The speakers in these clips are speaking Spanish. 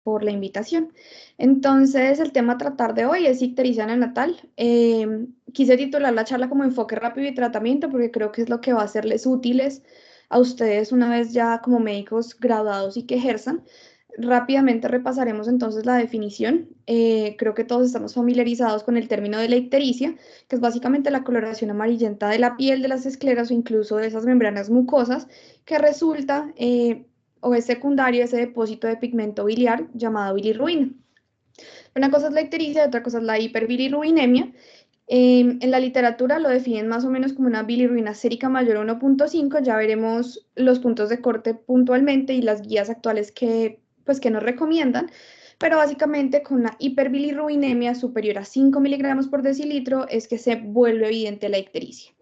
por la invitación. Entonces, el tema a tratar de hoy es ictericia neonatal. Quise titular la charla como enfoque rápido y tratamiento porque creo que es lo que va a serles útiles a ustedes una vez ya como médicos graduados y que ejerzan. Rápidamente repasaremos entonces la definición. Creo que todos estamos familiarizados con el término de la ictericia, que es básicamente la coloración amarillenta de la piel, de las escleras o incluso de esas membranas mucosas, que resulta o es secundario a ese depósito de pigmento biliar llamado bilirruina. Una cosa es la ictericia y otra cosa es la hiperbilirrubinemia. En la literatura lo definen más o menos como una bilirruina sérica mayor a 1.5. Ya veremos los puntos de corte puntualmente y las guías actuales que nos recomiendan. Pero básicamente con la hiperbilirrubinemia superior a 5 miligramos por decilitro es que se vuelve evidente la ictericia.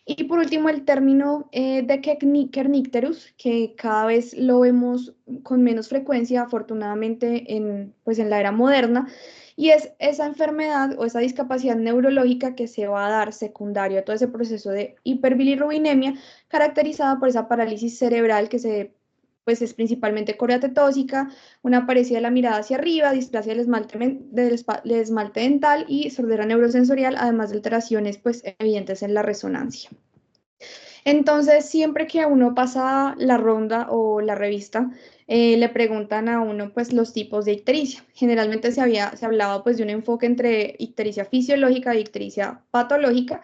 Y por último, el término de kernicterus, que cada vez lo vemos con menos frecuencia, afortunadamente, en la era moderna, y es esa enfermedad o esa discapacidad neurológica que se va a dar secundario a todo ese proceso de hiperbilirrubinemia, caracterizada por esa parálisis cerebral pues es principalmente coreatetóxica, una parecida de la mirada hacia arriba, displasia del esmalte dental y sordera neurosensorial, además de alteraciones pues, evidentes en la resonancia. Entonces, siempre que a uno pasa la ronda o la revista, le preguntan a uno pues los tipos de ictericia. Generalmente se hablaba pues de un enfoque entre ictericia fisiológica y ictericia patológica.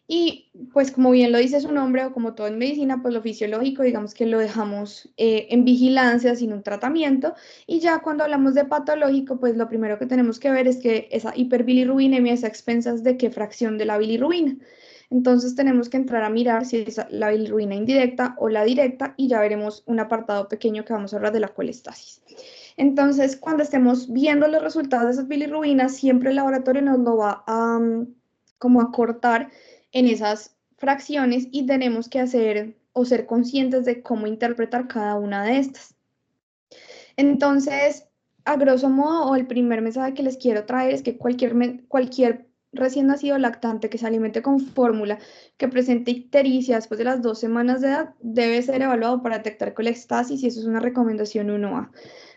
Y pues como bien lo dice su nombre o como todo en medicina, pues lo fisiológico digamos que lo dejamos en vigilancia sin un tratamiento. Y ya cuando hablamos de patológico, pues lo primero que tenemos que ver es que esa hiperbilirrubinemia es a expensas de qué fracción de la bilirrubina. Entonces tenemos que entrar a mirar si es la bilirrubina indirecta o la directa y ya veremos un apartado pequeño que vamos a hablar de la colestasis. Entonces, cuando estemos viendo los resultados de esas bilirrubinas, siempre el laboratorio nos lo va a como a cortar en esas fracciones y tenemos que hacer o ser conscientes de cómo interpretar cada una de estas. Entonces, a grosso modo, o el primer mensaje que les quiero traer es que cualquier recién nacido lactante que se alimente con fórmula que presente ictericia después de las 2 semanas de edad debe ser evaluado para detectar colestasis y eso es una recomendación 1A.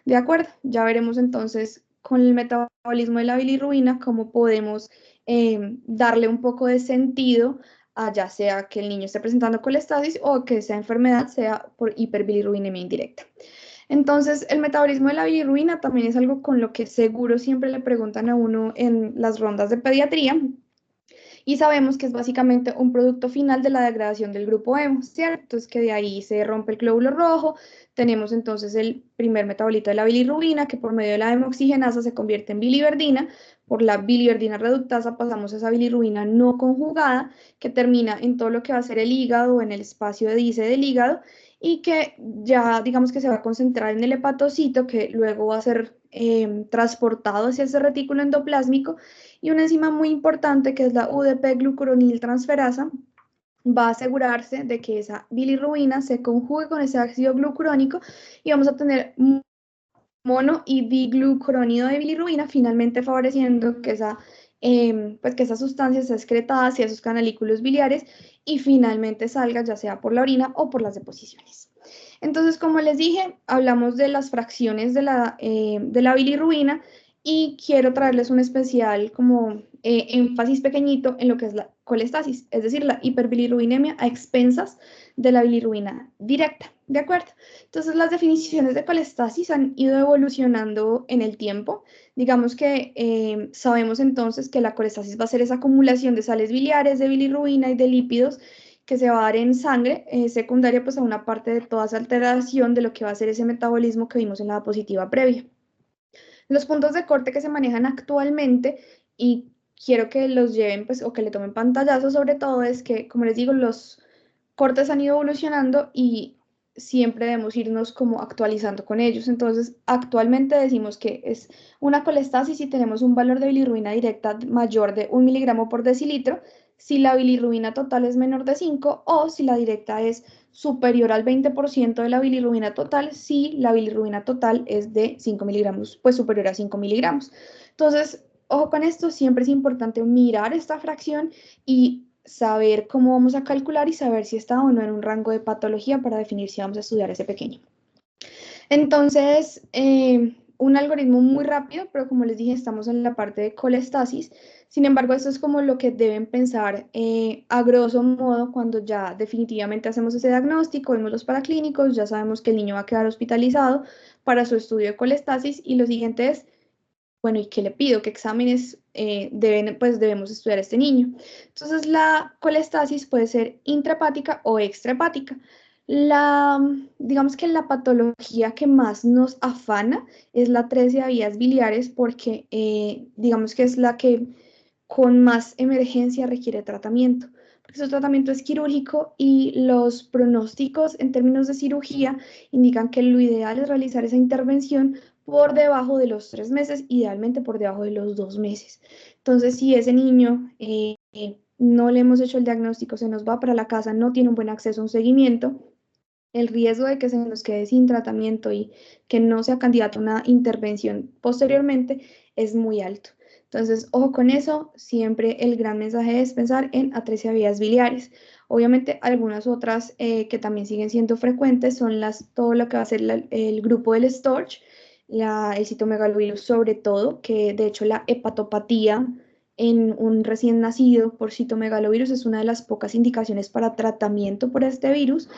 De acuerdo, ya veremos entonces con el metabolismo de la bilirrubina cómo podemos darle un poco de sentido a ya sea que el niño esté presentando colestasis o que esa enfermedad sea por hiperbilirrubinemia indirecta. Entonces, el metabolismo de la bilirrubina también es algo con lo que seguro siempre le preguntan a uno en las rondas de pediatría y sabemos que es básicamente un producto final de la degradación del grupo hemo, ¿cierto? Entonces, que de ahí se rompe el glóbulo rojo, tenemos entonces el primer metabolito de la bilirrubina que por medio de la hemoxigenasa se convierte en biliverdina, por la biliverdina reductasa pasamos a esa bilirrubina no conjugada que termina en todo lo que va a ser el hígado, en el espacio de dice del hígado, y que ya digamos que se va a concentrar en el hepatocito que luego va a ser transportado hacia ese retículo endoplásmico y una enzima muy importante que es la UDP-glucuroniltransferasa va a asegurarse de que esa bilirrubina se conjugue con ese ácido glucurónico y vamos a tener mono y diglucurónido de bilirrubina, finalmente favoreciendo que esa sustancia sea excretada hacia esos canalículos biliares y finalmente salga ya sea por la orina o por las deposiciones. Entonces, como les dije, hablamos de las fracciones de la bilirrubina y quiero traerles un especial como énfasis pequeñito en lo que es la colestasis, es decir, la hiperbilirrubinemia a expensas de la bilirrubina directa, ¿de acuerdo? Entonces, las definiciones de colestasis han ido evolucionando en el tiempo. Digamos que sabemos entonces que la colestasis va a ser esa acumulación de sales biliares, de bilirrubina y de lípidos que se va a dar en sangre, secundaria pues a una parte de toda esa alteración de lo que va a ser ese metabolismo que vimos en la diapositiva previa. Los puntos de corte que se manejan actualmente y quiero que los lleven pues o que le tomen pantallazo sobre todo es que, como les digo, los cortes han ido evolucionando y siempre debemos irnos como actualizando con ellos. Entonces, actualmente decimos que es una colestasis si tenemos un valor de bilirrubina directa mayor de 1 miligramo por decilitro, si la bilirrubina total es menor de 5 o si la directa es superior al 20% de la bilirrubina total, si la bilirrubina total es de 5 miligramos, pues superior a 5 miligramos. Entonces, ojo con esto, siempre es importante mirar esta fracción y saber cómo vamos a calcular y saber si está o no en un rango de patología para definir si vamos a estudiar ese pequeño. Entonces, un algoritmo muy rápido, pero como les dije, estamos en la parte de colestasis. Sin embargo, esto es como lo que deben pensar a grosso modo cuando ya definitivamente hacemos ese diagnóstico, vemos los paraclínicos, ya sabemos que el niño va a quedar hospitalizado para su estudio de colestasis y lo siguiente es, bueno, ¿y qué le pido? ¿Qué exámenes pues debemos estudiar a este niño? Entonces, la colestasis puede ser intrahepática o extrahepática. Digamos que la patología que más nos afana es la atresia de vías biliares porque digamos que es la que con más emergencia requiere tratamiento, porque su tratamiento es quirúrgico y los pronósticos en términos de cirugía indican que lo ideal es realizar esa intervención por debajo de los 3 meses, idealmente por debajo de los 2 meses. Entonces, si ese niño no le hemos hecho el diagnóstico, se nos va para la casa, no tiene un buen acceso a un seguimiento, el riesgo de que se nos quede sin tratamiento y que no sea candidato a una intervención posteriormente es muy alto. Entonces, ojo con eso, siempre el gran mensaje es pensar en atresia de vías biliares. Obviamente, algunas otras que también siguen siendo frecuentes son todo lo que va a ser el grupo del STORCH, el citomegalovirus sobre todo, que de hecho la hepatopatía en un recién nacido por citomegalovirus es una de las pocas indicaciones para tratamiento por este virus.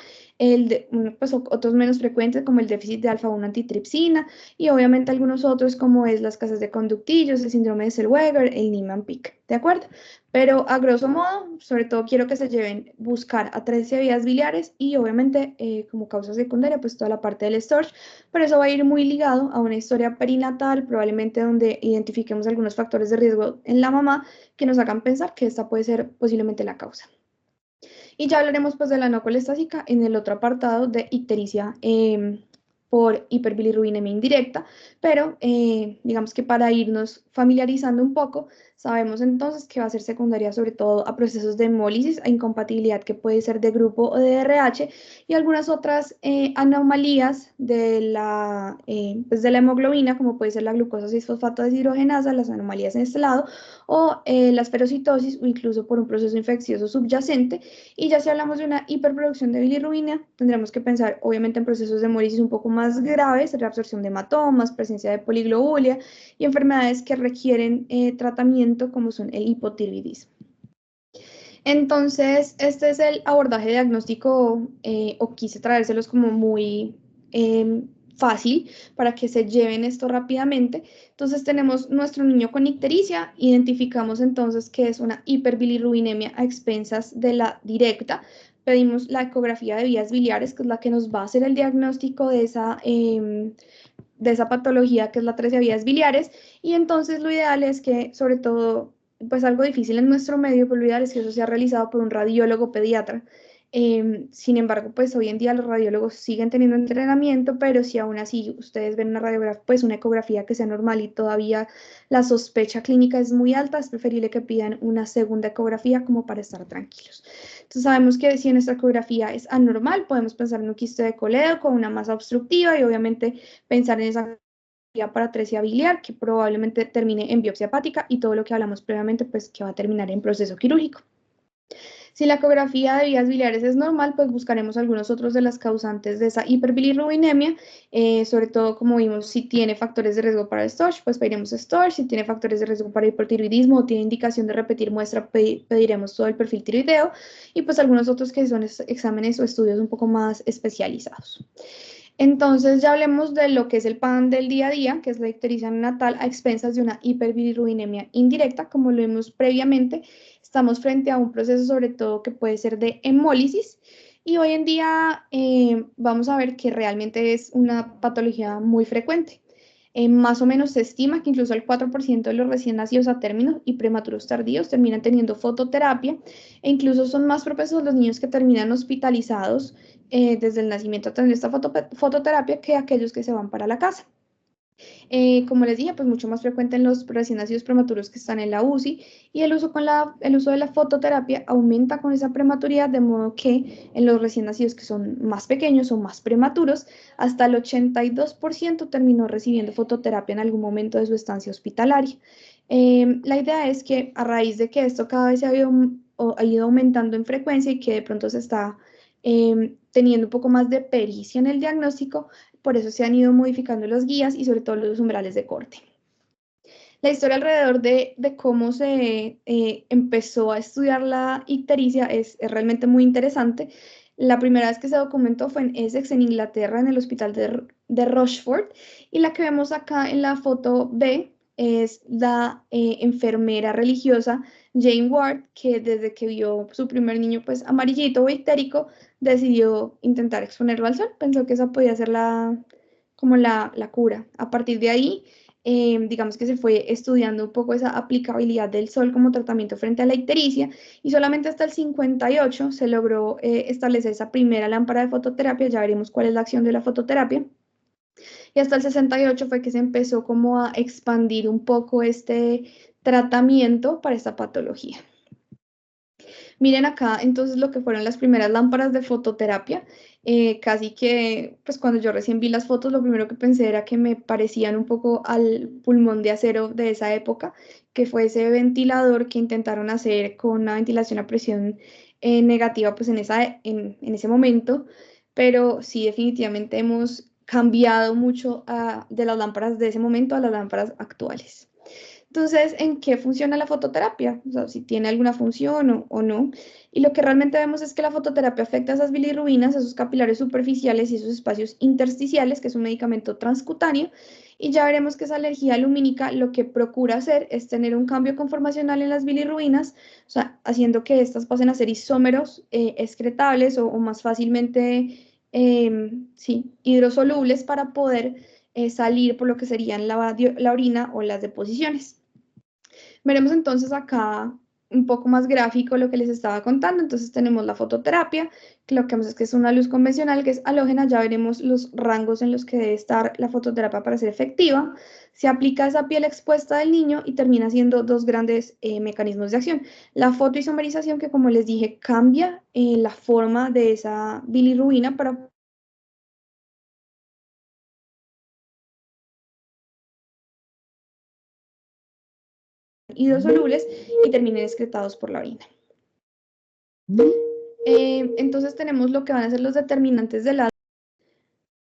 Pues, otros menos frecuentes como el déficit de alfa-1 antitripsina y obviamente algunos otros como es las casas de conductillos, el síndrome de Zellweger, el Niemann-Pick, ¿de acuerdo? Pero a grosso modo, sobre todo quiero que se lleven buscar atresia de vías biliares y obviamente como causa secundaria pues toda la parte del storage, pero eso va a ir muy ligado a una historia perinatal, probablemente donde identifiquemos algunos factores de riesgo en la mamá que nos hagan pensar que esta puede ser posiblemente la causa. Y ya hablaremos pues de la no colestásica en el otro apartado de ictericia por hiperbilirrubinemia indirecta, pero digamos que para irnos familiarizando un poco, sabemos entonces que va a ser secundaria sobre todo a procesos de hemólisis, a incompatibilidad que puede ser de grupo o de RH y algunas otras anomalías pues de la hemoglobina, como puede ser la glucosa 6-fosfato deshidrogenasa, las anomalías en este lado, o la esferocitosis o incluso por un proceso infeccioso subyacente. Y ya si hablamos de una hiperproducción de bilirrubina, tendremos que pensar obviamente en procesos de hemólisis un poco más graves, reabsorción de hematomas, presencia de poliglobulia y enfermedades que requieren tratamiento como son el hipotiroidismo. Entonces, este es el abordaje diagnóstico o quise traérselos como muy fácil para que se lleven esto rápidamente. Entonces tenemos nuestro niño con ictericia, identificamos entonces que es una hiperbilirrubinemia a expensas de la directa, pedimos la ecografía de vías biliares, que es la que nos va a hacer el diagnóstico de esa patología que es la atresia de vías biliares, y entonces lo ideal es que, sobre todo, pues algo difícil en nuestro medio, pero lo ideal es que eso sea realizado por un radiólogo pediatra. Sin embargo, pues hoy en día los radiólogos siguen teniendo entrenamiento, pero si aún así ustedes ven una radiografía, pues una ecografía que sea normal y todavía la sospecha clínica es muy alta, es preferible que pidan una segunda ecografía como para estar tranquilos. Entonces sabemos que si nuestra ecografía es anormal, podemos pensar en un quiste de coledo con una masa obstructiva y obviamente pensar en esa para atresia biliar que probablemente termine en biopsia hepática y todo lo que hablamos previamente pues que va a terminar en proceso quirúrgico. Si la ecografía de vías biliares es normal, pues buscaremos algunos otros de las causantes de esa hiperbilirrubinemia, sobre todo como vimos, si tiene factores de riesgo para el STORCH, pues pediremos STORCH, si tiene factores de riesgo para hipotiroidismo o tiene indicación de repetir muestra, pediremos todo el perfil tiroideo y pues algunos otros que son exámenes o estudios un poco más especializados. Entonces ya hablemos de lo que es el pan del día a día, que es la ictericia neonatal a expensas de una hiperbilirrubinemia indirecta, como lo vimos previamente. Estamos frente a un proceso sobre todo que puede ser de hemólisis y hoy en día vamos a ver que realmente es una patología muy frecuente. Más o menos se estima que incluso el 4% de los recién nacidos a término y prematuros tardíos terminan teniendo fototerapia e incluso son más propensos los niños que terminan hospitalizados desde el nacimiento a tener esta fototerapia que aquellos que se van para la casa. Como les dije, pues mucho más frecuente en los recién nacidos prematuros que están en la UCI y el uso de la fototerapia aumenta con esa prematuridad, de modo que en los recién nacidos que son más pequeños o más prematuros, hasta el 82% terminó recibiendo fototerapia en algún momento de su estancia hospitalaria. La idea es que a raíz de que esto cada vez ha ido aumentando en frecuencia y que de pronto se está teniendo un poco más de pericia en el diagnóstico, por eso se han ido modificando los guías y sobre todo los umbrales de corte. La historia alrededor de cómo se empezó a estudiar la ictericia es realmente muy interesante. La primera vez que se documentó fue en Essex, en Inglaterra, en el hospital de Rochford, y la que vemos acá en la foto B es la enfermera religiosa Jane Ward, que desde que vio su primer niño pues amarillito o ictérico, decidió intentar exponerlo al sol. Pensó que esa podía ser como la cura. A partir de ahí, digamos que se fue estudiando un poco esa aplicabilidad del sol como tratamiento frente a la ictericia, y solamente hasta el 58 se logró establecer esa primera lámpara de fototerapia. Ya veremos cuál es la acción de la fototerapia. Y hasta el 68 fue que se empezó como a expandir un poco este tratamiento para esta patología. Miren acá entonces lo que fueron las primeras lámparas de fototerapia. Casi que, pues cuando yo recién vi las fotos, lo primero que pensé era que me parecían un poco al pulmón de acero de esa época, que fue ese ventilador que intentaron hacer con una ventilación a presión negativa, pues en ese momento. Pero sí, definitivamente hemos cambiado mucho de las lámparas de ese momento a las lámparas actuales. Entonces, ¿en qué funciona la fototerapia? O sea, si tiene alguna función o no. Y lo que realmente vemos es que la fototerapia afecta a esas bilirrubinas, a esos capilares superficiales y esos espacios intersticiales, que es un medicamento transcutáneo. Y ya veremos que esa alergia lumínica lo que procura hacer es tener un cambio conformacional en las bilirrubinas, o sea, haciendo que estas pasen a ser isómeros excretables o más fácilmente, sí, hidrosolubles para poder salir por lo que serían la orina o las deposiciones. Veremos entonces acá un poco más gráfico lo que les estaba contando. Entonces tenemos la fototerapia, que lo que vemos es que es una luz convencional, que es halógena. Ya veremos los rangos en los que debe estar la fototerapia para ser efectiva. Se aplica a esa piel expuesta del niño y termina siendo dos grandes mecanismos de acción. La fotoisomerización, que como les dije, cambia la forma de esa bilirrubina para hidrosolubles y terminen excretados por la orina. Entonces tenemos lo que van a ser los determinantes de la...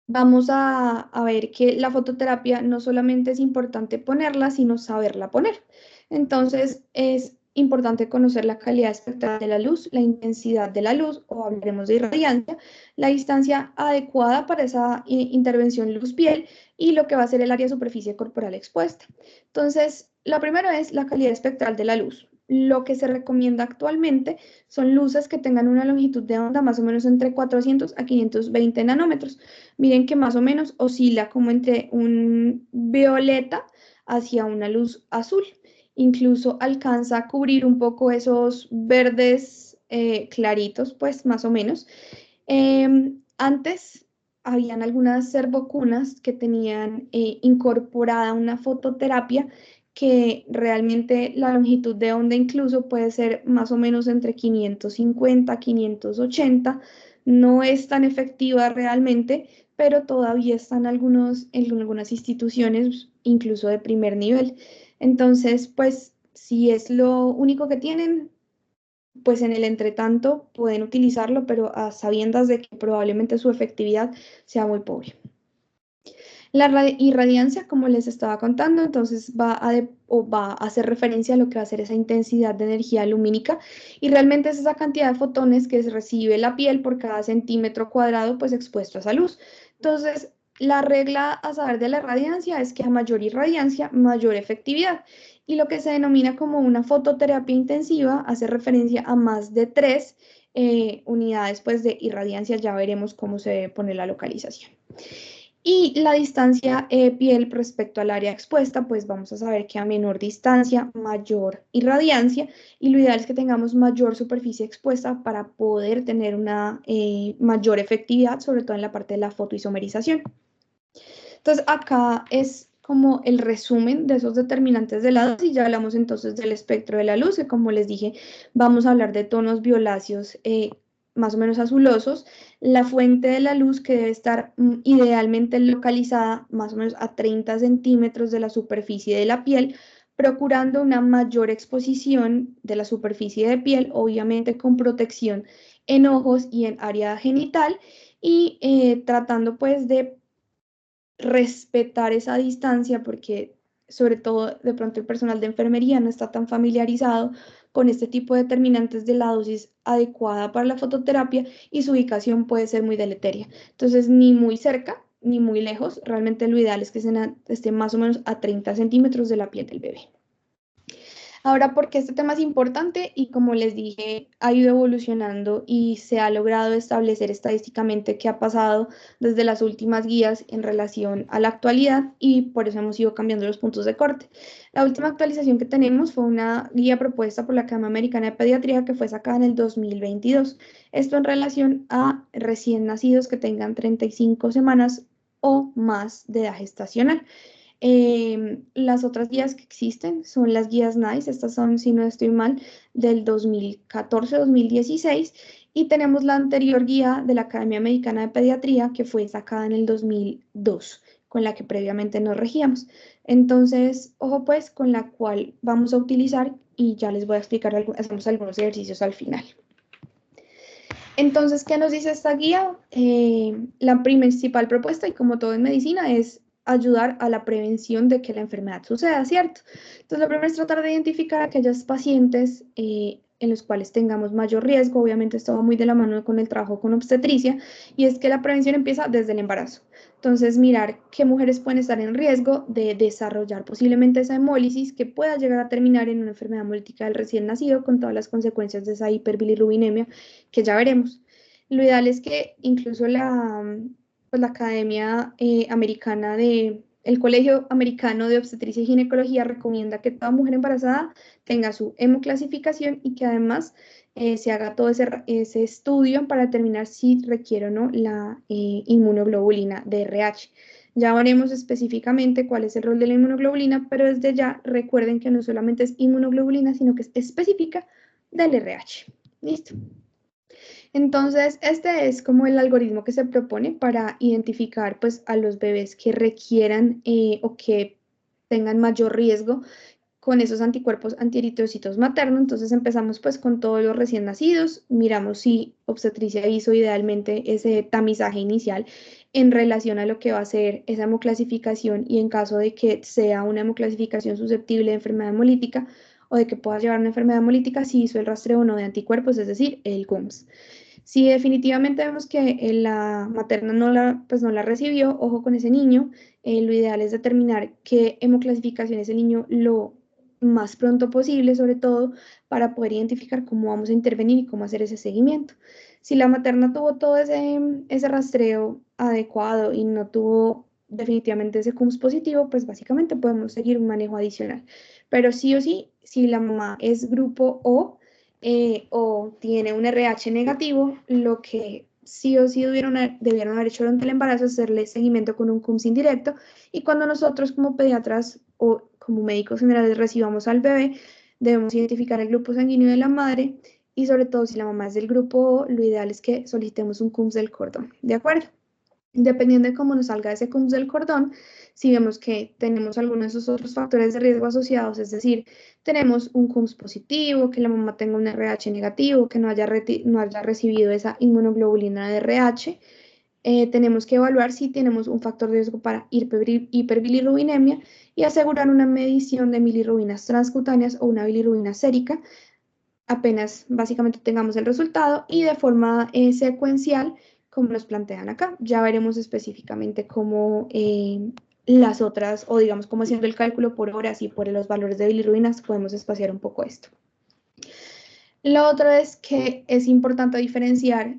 Vamos a ver que la fototerapia no solamente es importante ponerla, sino saberla poner. Entonces es importante conocer la calidad espectral de la luz, la intensidad de la luz, o hablaremos de irradiancia, la distancia adecuada para esa intervención luz-piel y lo que va a ser el área de superficie corporal expuesta. Entonces, la primera es la calidad espectral de la luz. Lo que se recomienda actualmente son luces que tengan una longitud de onda más o menos entre 400 a 520 nanómetros. Miren que más o menos oscila como entre un violeta hacia una luz azul. Incluso alcanza a cubrir un poco esos verdes claritos, pues más o menos. Antes habían algunas servocunas que tenían incorporada una fototerapia que realmente la longitud de onda incluso puede ser más o menos entre 550 580. No es tan efectiva realmente, pero todavía están en algunas instituciones, incluso de primer nivel. Entonces, pues, si es lo único que tienen, pues en el entretanto pueden utilizarlo, pero a sabiendas de que probablemente su efectividad sea muy pobre. La irradiancia, como les estaba contando, entonces va a hacer referencia a lo que va a ser esa intensidad de energía lumínica, y realmente es esa cantidad de fotones que recibe la piel por cada centímetro cuadrado pues expuesto a esa luz. Entonces, la regla a saber de la irradiancia es que a mayor irradiancia, mayor efectividad. Y lo que se denomina como una fototerapia intensiva hace referencia a más de 3 unidades pues, de irradiancia. Ya veremos cómo se pone la localización. Y la distancia piel respecto al área expuesta, pues vamos a saber que a menor distancia, mayor irradiancia, y lo ideal es que tengamos mayor superficie expuesta para poder tener una mayor efectividad, sobre todo en la parte de la fotoisomerización. Entonces, acá es como el resumen de esos determinantes de la luz, y ya hablamos entonces del espectro de la luz, que como les dije, vamos a hablar de tonos violáceos más o menos azulosos, la fuente de la luz que debe estar idealmente localizada más o menos a 30 centímetros de la superficie de la piel, procurando una mayor exposición de la superficie de piel, obviamente con protección en ojos y en área genital, y tratando pues de respetar esa distancia porque sobre todo de pronto el personal de enfermería no está tan familiarizado con este tipo de determinantes de la dosis adecuada para la fototerapia y su ubicación puede ser muy deleteria. Entonces, ni muy cerca ni muy lejos, realmente lo ideal es que esté más o menos a 30 centímetros de la piel del bebé. Ahora, porque este tema es importante y como les dije, ha ido evolucionando y se ha logrado establecer estadísticamente qué ha pasado desde las últimas guías en relación a la actualidad y por eso hemos ido cambiando los puntos de corte. La última actualización que tenemos fue una guía propuesta por la Academia Americana de Pediatría que fue sacada en el 2022. Esto en relación a recién nacidos que tengan 35 semanas o más de edad gestacional. Las otras guías que existen son las guías NICE, estas son, si no estoy mal, del 2014-2016 y tenemos la anterior guía de la Academia Americana de Pediatría que fue sacada en el 2002, con la que previamente nos regíamos. Entonces, ojo pues con la cual vamos a utilizar y ya les voy a explicar, hacemos algunos ejercicios al final. Entonces, ¿qué nos dice esta guía? La principal propuesta, y como todo en medicina, es ayudar a la prevención de que la enfermedad suceda, ¿cierto? Entonces, lo primero es tratar de identificar aquellos pacientes en los cuales tengamos mayor riesgo. Obviamente, esto va muy de la mano con el trabajo con obstetricia, y es que la prevención empieza desde el embarazo. Entonces, mirar qué mujeres pueden estar en riesgo de desarrollar posiblemente esa hemólisis que pueda llegar a terminar en una enfermedad hemolítica del recién nacido con todas las consecuencias de esa hiperbilirrubinemia que ya veremos. Lo ideal es que incluso pues, la Academia Americana el Colegio Americano de Obstetricia y Ginecología recomienda que toda mujer embarazada tenga su hemoclasificación y que además se haga todo ese estudio para determinar si requiere o no la inmunoglobulina de RH. Ya veremos específicamente cuál es el rol de la inmunoglobulina, pero desde ya recuerden que no solamente es inmunoglobulina, sino que es específica del RH. ¿Listo? Entonces, este es como el algoritmo que se propone para identificar pues, a los bebés que requieran o que tengan mayor riesgo con esos anticuerpos antieritrocitos maternos. Entonces empezamos pues con todos los recién nacidos, miramos si obstetricia hizo idealmente ese tamizaje inicial en relación a lo que va a ser esa hemoclasificación y en caso de que sea una hemoclasificación susceptible de enfermedad hemolítica o de que pueda llevar una enfermedad hemolítica, si hizo el rastreo o no de anticuerpos, es decir, el CUMS. Si definitivamente vemos que la materna pues no la recibió, ojo con ese niño, lo ideal es determinar qué hemoclasificación ese niño lo más pronto posible, sobre todo para poder identificar cómo vamos a intervenir y cómo hacer ese seguimiento. Si la materna tuvo todo ese rastreo adecuado y no tuvo definitivamente ese CUMS positivo, pues básicamente podemos seguir un manejo adicional. Pero sí o sí, si la mamá es grupo o tiene un RH negativo, lo que sí o sí debieron haber hecho durante el embarazo es hacerle seguimiento con un CUMS indirecto y cuando nosotros como pediatras o como médicos generales recibamos al bebé, debemos identificar el grupo sanguíneo de la madre y sobre todo si la mamá es del grupo O, lo ideal es que solicitemos un CUMS del cordón, ¿de acuerdo? Dependiendo de cómo nos salga ese CUMS del cordón, si vemos que tenemos algunos de esos otros factores de riesgo asociados, es decir, tenemos un CUMS positivo, que la mamá tenga un RH negativo, que no haya recibido esa inmunoglobulina de RH, tenemos que evaluar si tenemos un factor de riesgo para hiperbilirrubinemia y asegurar una medición de bilirrubinas transcutáneas o una bilirrubina sérica apenas básicamente tengamos el resultado y de forma secuencial, como nos plantean acá. Ya veremos específicamente cómo las otras, o digamos, cómo haciendo el cálculo por horas y por los valores de bilirrubinas, podemos espaciar un poco esto. Lo otro es que es importante diferenciar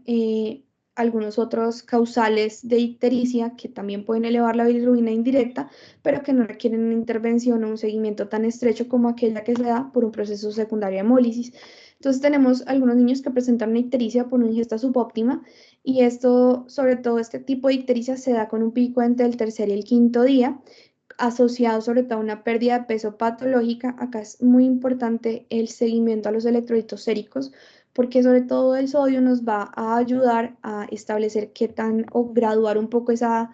algunos otros causales de ictericia que también pueden elevar la bilirrubina indirecta, pero que no requieren una intervención o un seguimiento tan estrecho como aquella que se da por un proceso secundario de hemólisis. Entonces tenemos algunos niños que presentan una ictericia por una ingesta subóptima y esto, sobre todo este tipo de ictericia se da con un pico entre el tercer y el quinto día, asociado sobre todo a una pérdida de peso patológica. Acá es muy importante el seguimiento a los electrolitos séricos, porque sobre todo el sodio nos va a ayudar a establecer qué tan o graduar un poco esa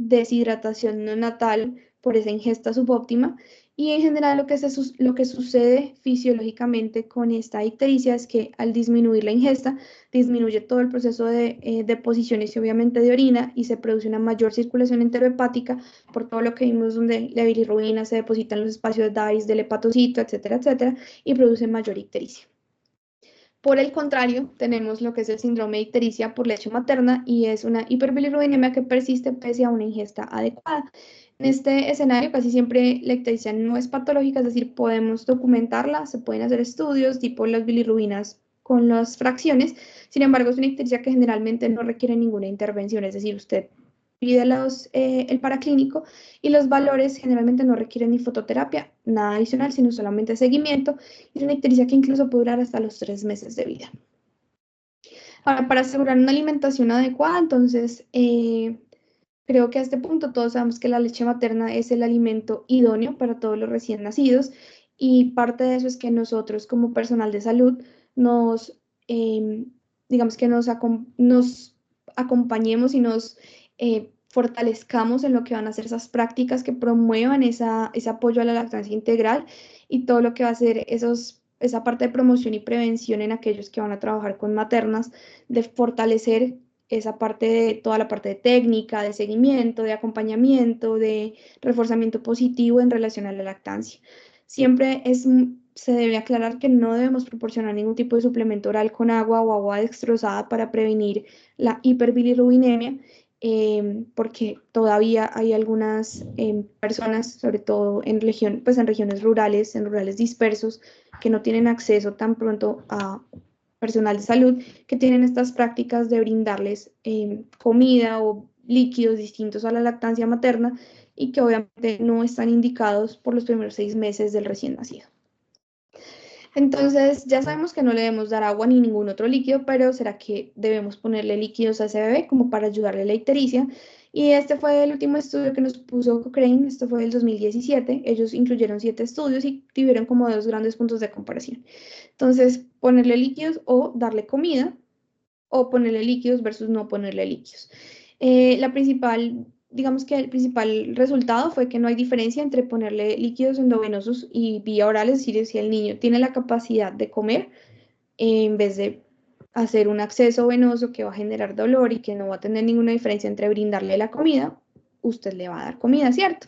deshidratación neonatal por esa ingesta subóptima. Y en general lo que sucede fisiológicamente con esta ictericia es que al disminuir la ingesta, disminuye todo el proceso de deposiciones y obviamente de orina y se produce una mayor circulación enterohepática por todo lo que vimos donde la bilirrubina se deposita en los espacios DICE del hepatocito, etcétera, etcétera, y produce mayor ictericia. Por el contrario, tenemos lo que es el síndrome de ictericia por leche materna y es una hiperbilirubinemia que persiste pese a una ingesta adecuada. En este escenario casi siempre la ictericia no es patológica, es decir, podemos documentarla, se pueden hacer estudios tipo las bilirrubinas con las fracciones, sin embargo es una ictericia que generalmente no requiere ninguna intervención, es decir, usted pide el paraclínico y los valores generalmente no requieren ni fototerapia, nada adicional, sino solamente seguimiento. Es una ictericia que incluso puede durar hasta los 3 meses de vida. Ahora, para asegurar una alimentación adecuada, entonces, creo que a este punto todos sabemos que la leche materna es el alimento idóneo para todos los recién nacidos y parte de eso es que nosotros como personal de salud nos, digamos que nos acompañemos y nos fortalezcamos en lo que van a ser esas prácticas que promuevan ese apoyo a la lactancia integral y todo lo que va a ser esa parte de promoción y prevención en aquellos que van a trabajar con maternas, de fortalecer esa parte de toda la parte de técnica, de seguimiento, de acompañamiento, de reforzamiento positivo en relación a la lactancia. Siempre se debe aclarar que no debemos proporcionar ningún tipo de suplemento oral con agua o agua dextrosada para prevenir la hiperbilirubinemia, porque todavía hay algunas personas, sobre todo pues en regiones rurales, en rurales dispersos, que no tienen acceso tan pronto a personal de salud, que tienen estas prácticas de brindarles comida o líquidos distintos a la lactancia materna y que obviamente no están indicados por los primeros 6 meses del recién nacido. Entonces, ya sabemos que no le debemos dar agua ni ningún otro líquido, pero ¿será que debemos ponerle líquidos a ese bebé como para ayudarle a la ictericia? Y este fue el último estudio que nos puso Cochrane, esto fue el 2017. Ellos incluyeron 7 estudios y tuvieron como 2 grandes puntos de comparación. Entonces, ponerle líquidos o darle comida, o ponerle líquidos versus no ponerle líquidos. Digamos que el principal resultado fue que no hay diferencia entre ponerle líquidos endovenosos y vía oral, es decir, si el niño tiene la capacidad de comer, en vez de hacer un acceso venoso que va a generar dolor y que no va a tener ninguna diferencia entre brindarle la comida, usted le va a dar comida, ¿cierto?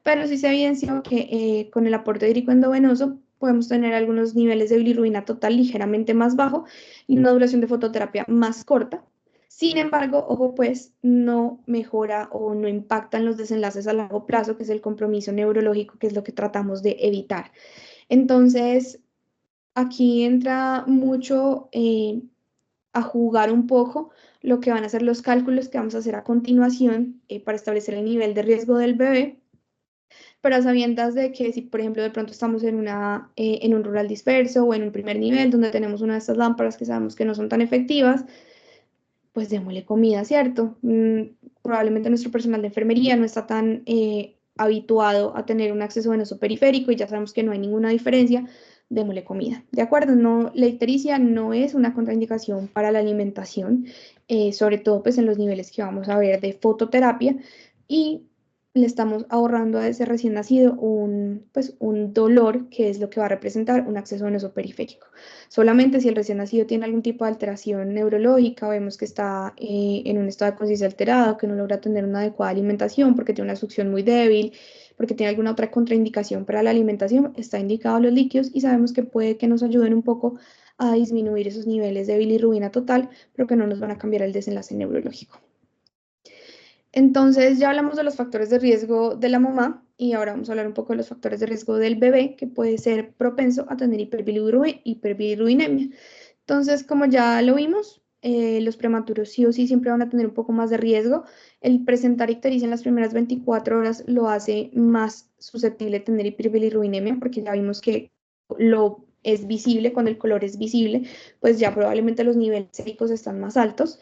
Pero sí se evidenció que con el aporte hídrico endovenoso podemos tener algunos niveles de bilirrubina total ligeramente más bajo y una duración de fototerapia más corta. Sin embargo, ojo pues, no mejora o no impactan los desenlaces a largo plazo, que es el compromiso neurológico, que es lo que tratamos de evitar. Entonces, aquí entra mucho a jugar un poco lo que van a ser los cálculos que vamos a hacer a continuación para establecer el nivel de riesgo del bebé, pero a sabiendas de que si, por ejemplo, de pronto estamos en un rural disperso o en un primer nivel donde tenemos una de estas lámparas que sabemos que no son tan efectivas, pues démosle comida, ¿cierto? Probablemente nuestro personal de enfermería no está tan habituado a tener un acceso venoso periférico y ya sabemos que no hay ninguna diferencia, démosle comida, ¿de acuerdo? No, la ictericia no es una contraindicación para la alimentación, sobre todo pues en los niveles que vamos a ver de fototerapia y le estamos ahorrando a ese recién nacido pues, un dolor que es lo que va a representar un acceso venoso periférico. Solamente si el recién nacido tiene algún tipo de alteración neurológica, vemos que está en un estado de conciencia alterado, que no logra tener una adecuada alimentación porque tiene una succión muy débil, porque tiene alguna otra contraindicación para la alimentación, está indicado los líquidos y sabemos que puede que nos ayuden un poco a disminuir esos niveles de bilirrubina total, pero que no nos van a cambiar el desenlace neurológico. Entonces ya hablamos de los factores de riesgo de la mamá y ahora vamos a hablar un poco de los factores de riesgo del bebé que puede ser propenso a tener hiperbilirubinemia. Entonces, como ya lo vimos, los prematuros sí o sí siempre van a tener un poco más de riesgo. El presentar ictericia en las primeras 24 horas lo hace más susceptible de tener hiperbilirubinemia porque ya vimos que lo es visible, cuando el color es visible, pues ya probablemente los niveles séricos están más altos.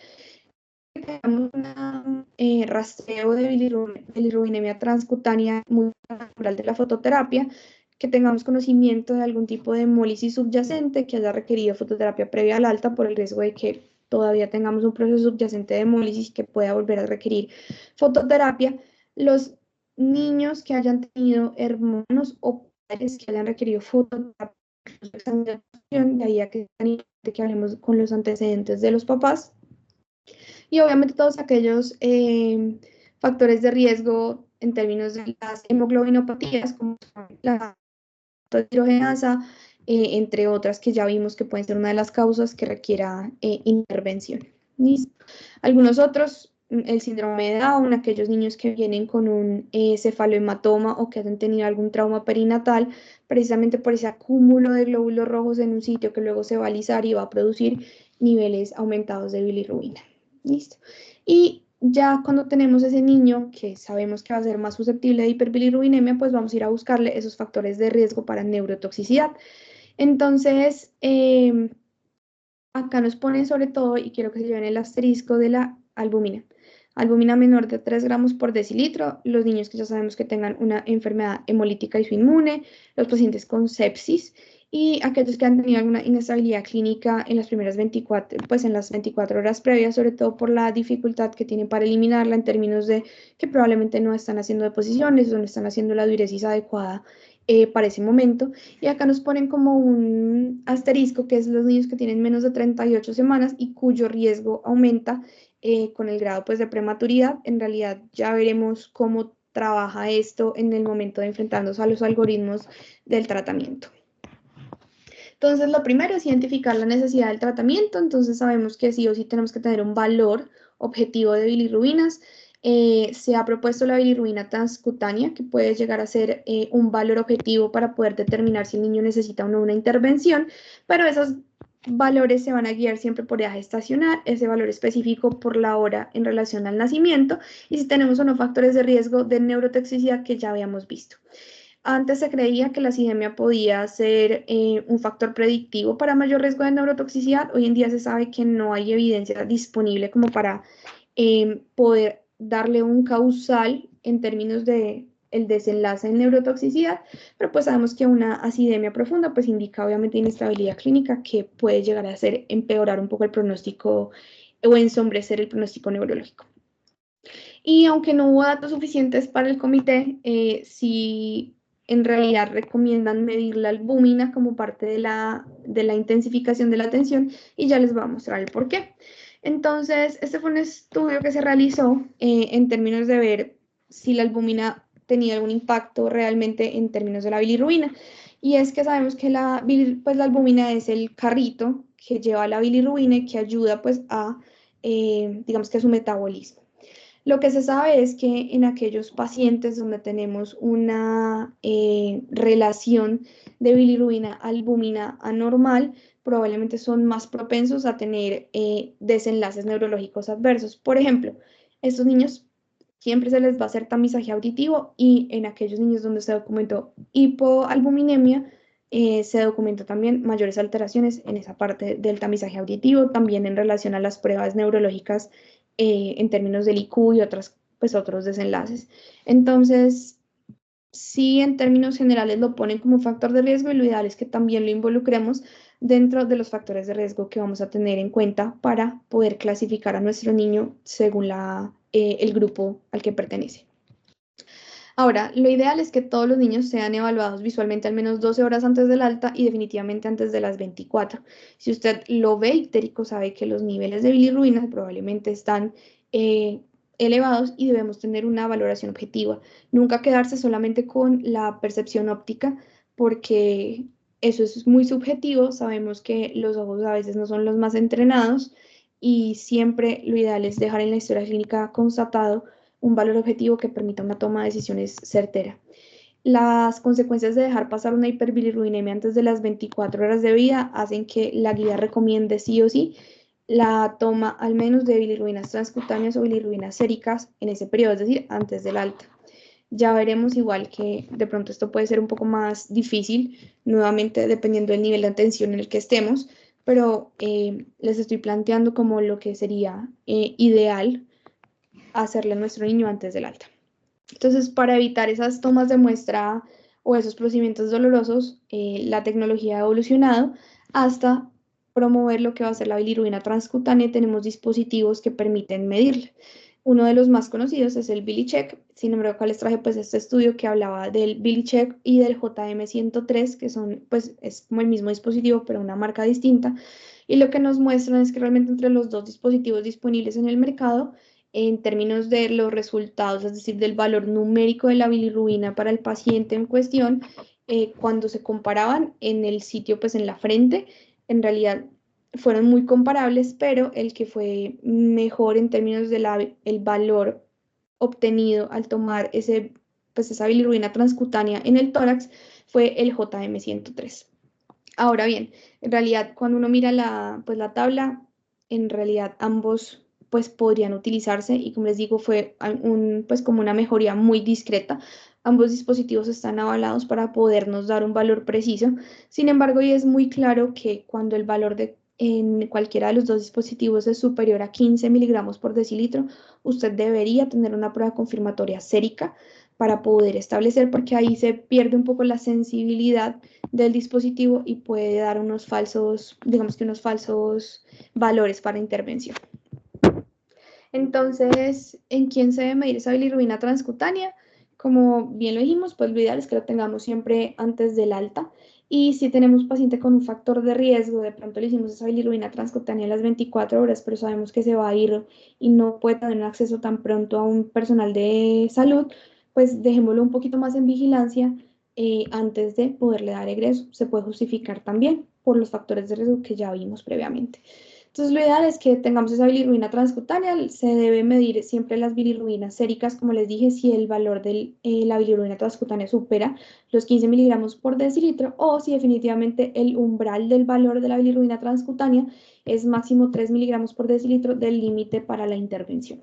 Tenemos un rastreo de bilirrubinemia transcutánea muy natural de la fototerapia, que tengamos conocimiento de algún tipo de hemólisis subyacente que haya requerido fototerapia previa al alta por el riesgo de que todavía tengamos un proceso subyacente de hemólisis que pueda volver a requerir fototerapia. Los niños que hayan tenido hermanos o padres que hayan requerido fototerapia, de ahí a que hablemos con los antecedentes de los papás. Y obviamente todos aquellos factores de riesgo en términos de las hemoglobinopatías, como la hidrogenasa, entre otras que ya vimos que pueden ser una de las causas que requiera intervención. ¿Listo? Algunos otros, el síndrome de Down, aquellos niños que vienen con un cefalohematoma o que han tenido algún trauma perinatal, precisamente por ese acúmulo de glóbulos rojos en un sitio que luego se va a alisar y va a producir niveles aumentados de bilirrubina. ¿Listo? Y ya cuando tenemos ese niño que sabemos que va a ser más susceptible de hiperbilirrubinemia, pues vamos a ir a buscarle esos factores de riesgo para neurotoxicidad. Entonces, acá nos ponen sobre todo, y quiero que se lleven el asterisco de la albúmina. Albúmina menor de 3 gramos por decilitro, los niños que ya sabemos que tengan una enfermedad hemolítica isoinmune, los pacientes con sepsis y aquellos que han tenido alguna inestabilidad clínica en las primeras 24, pues en las 24 horas previas, sobre todo por la dificultad que tienen para eliminarla en términos de que probablemente no están haciendo deposiciones o no están haciendo la diuresis adecuada para ese momento. Y acá nos ponen como un asterisco, que es los niños que tienen menos de 38 semanas y cuyo riesgo aumenta con el grado pues, de prematuridad. En realidad ya veremos cómo trabaja esto en el momento de enfrentarnos a los algoritmos del tratamiento. Entonces, lo primero es identificar la necesidad del tratamiento. Entonces, sabemos que sí o sí tenemos que tener un valor objetivo de bilirrubinas. Se ha propuesto la bilirrubina transcutánea, que puede llegar a ser un valor objetivo para poder determinar si el niño necesita o no una intervención, pero esos valores se van a guiar siempre por edad gestacional, ese valor específico por la hora en relación al nacimiento, y si tenemos o no factores de riesgo de neurotoxicidad que ya habíamos visto. Antes se creía que la acidemia podía ser un factor predictivo para mayor riesgo de neurotoxicidad. Hoy en día se sabe que no hay evidencia disponible como para poder darle un causal en términos de el desenlace en neurotoxicidad, pero pues sabemos que una acidemia profunda pues indica obviamente inestabilidad clínica que puede llegar a hacer empeorar un poco el pronóstico o ensombrecer el pronóstico neurológico. Y aunque no hubo datos suficientes para el comité, sí en realidad recomiendan medir la albúmina como parte de la intensificación de la atención y ya les voy a mostrar el por qué. Entonces, este fue un estudio que se realizó en términos de ver si la albúmina tenía algún impacto realmente en términos de la bilirrubina. Y es que sabemos que pues, la albúmina es el carrito que lleva la bilirrubina y que ayuda pues a, digamos que a su metabolismo. Lo que se sabe es que en aquellos pacientes donde tenemos una relación de bilirrubina-albúmina anormal, probablemente son más propensos a tener desenlaces neurológicos adversos. Por ejemplo, estos niños siempre se les va a hacer tamizaje auditivo y en aquellos niños donde se documentó hipoalbuminemia, se documentó también mayores alteraciones en esa parte del tamizaje auditivo, también en relación a las pruebas neurológicas en términos del IQ y pues, otros desenlaces. Entonces, sí, en términos generales lo ponen como factor de riesgo y lo ideal es que también lo involucremos dentro de los factores de riesgo que vamos a tener en cuenta para poder clasificar a nuestro niño según el grupo al que pertenece. Ahora, lo ideal es que todos los niños sean evaluados visualmente al menos 12 horas antes del alta y definitivamente antes de las 24. Si usted lo ve ictérico, sabe que los niveles de bilirrubina probablemente están elevados y debemos tener una valoración objetiva. Nunca quedarse solamente con la percepción óptica, porque eso es muy subjetivo. Sabemos que los ojos a veces no son los más entrenados y siempre lo ideal es dejar en la historia clínica constatado un valor objetivo que permita una toma de decisiones certera. Las consecuencias de dejar pasar una hiperbilirrubinemia antes de las 24 horas de vida hacen que la guía recomiende sí o sí la toma al menos de bilirrubinas transcutáneas o bilirrubinas séricas en ese periodo, es decir, antes del alta. Ya veremos igual que de pronto esto puede ser un poco más difícil, nuevamente dependiendo del nivel de atención en el que estemos, pero les estoy planteando como lo que sería ideal hacerle a nuestro niño antes del alta. Entonces, para evitar esas tomas de muestra o esos procedimientos dolorosos, la tecnología ha evolucionado hasta promover lo que va a ser la bilirrubina transcutánea. Tenemos dispositivos que permiten medirla. Uno de los más conocidos es el Billy Check. Sin embargo, acá les traje pues este estudio que hablaba del Billy Check y del JM103, que son pues es como el mismo dispositivo pero una marca distinta. Y lo que nos muestran es que realmente entre los dos dispositivos disponibles en el mercado, en términos de los resultados, es decir, del valor numérico de la bilirrubina para el paciente en cuestión, cuando se comparaban en el sitio, pues en la frente, en realidad fueron muy comparables, pero el que fue mejor en términos del el valor obtenido al tomar pues esa bilirrubina transcutánea en el tórax fue el JM103. Ahora bien, en realidad cuando uno mira pues la tabla, en realidad ambos pues podrían utilizarse y como les digo fue pues como una mejoría muy discreta. Ambos dispositivos están avalados para podernos dar un valor preciso. Sin embargo, y es muy claro que cuando el valor en cualquiera de los dos dispositivos es superior a 15 miligramos por decilitro, usted debería tener una prueba confirmatoria sérica para poder establecer, porque ahí se pierde un poco la sensibilidad del dispositivo y puede dar unos falsos, digamos que unos falsos valores para intervención. Entonces, ¿en quién se debe medir esa bilirrubina transcutánea? Como bien lo dijimos, pues lo ideal es que lo tengamos siempre antes del alta. Y si tenemos paciente con un factor de riesgo, de pronto le hicimos esa bilirrubina transcutánea a las 24 horas, pero sabemos que se va a ir y no puede tener un acceso tan pronto a un personal de salud, pues dejémoslo un poquito más en vigilancia antes de poderle dar egreso. Se puede justificar también por los factores de riesgo que ya vimos previamente. Entonces, lo ideal es que tengamos esa bilirrubina transcutánea. Se debe medir siempre las bilirrubinas séricas, como les dije, si el valor de la bilirrubina transcutánea supera los 15 miligramos por decilitro o si definitivamente el umbral del valor de la bilirrubina transcutánea es máximo 3 miligramos por decilitro del límite para la intervención.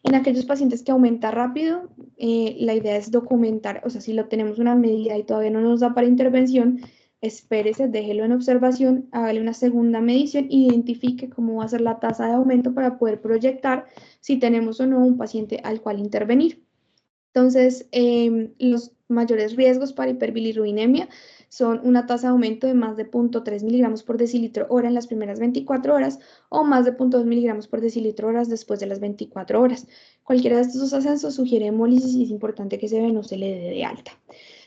En aquellos pacientes que aumenta rápido, la idea es documentar, o sea, si lo tenemos una medida y todavía no nos da para intervención, espérese, déjelo en observación, hágale una segunda medición, identifique cómo va a ser la tasa de aumento para poder proyectar si tenemos o no un paciente al cual intervenir. Entonces, los mayores riesgos para hiperbilirrubinemia son una tasa de aumento de más de 0,3 miligramos por decilitro hora en las primeras 24 horas o más de 0,2 miligramos por decilitro horas después de las 24 horas. Cualquiera de estos dos ascensos sugiere hemólisis y es importante que se ve no se le dé de alta.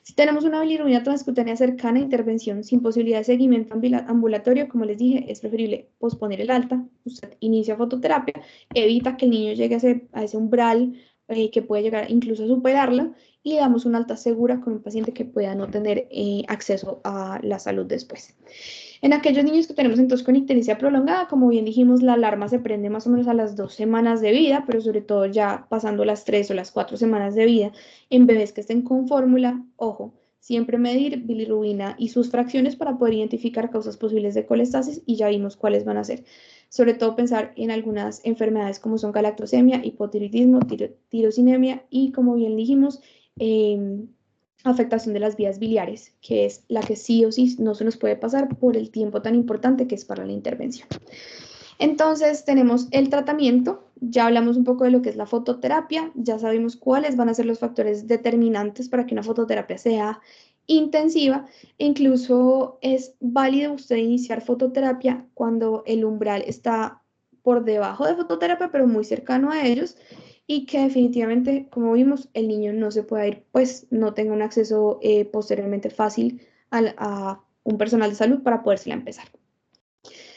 Si tenemos una bilirrubina transcutánea cercana a intervención sin posibilidad de seguimiento ambulatorio, como les dije, es preferible posponer el alta. Usted inicia fototerapia, evita que el niño llegue a ese umbral que puede llegar incluso a superarla y le damos una alta segura con un paciente que pueda no tener acceso a la salud después. En aquellos niños que tenemos entonces con ictericia prolongada, como bien dijimos, la alarma se prende más o menos a las 2 semanas de vida, pero sobre todo ya pasando las 3 o las 4 semanas de vida, en bebés que estén con fórmula, ojo, siempre medir bilirrubina y sus fracciones para poder identificar causas posibles de colestasis y ya vimos cuáles van a ser. Sobre todo pensar en algunas enfermedades como son galactosemia, hipotiroidismo, tirosinemia y como bien dijimos, afectación de las vías biliares, que es la que sí o sí no se nos puede pasar por el tiempo tan importante que es para la intervención. Entonces tenemos el tratamiento, ya hablamos un poco de lo que es la fototerapia, ya sabemos cuáles van a ser los factores determinantes para que una fototerapia sea intensiva. Incluso es válido usted iniciar fototerapia cuando el umbral está por debajo de fototerapia, pero muy cercano a ellos y que definitivamente, como vimos, el niño no se puede ir, pues no tenga un acceso posteriormente fácil a un personal de salud para podérsela empezar.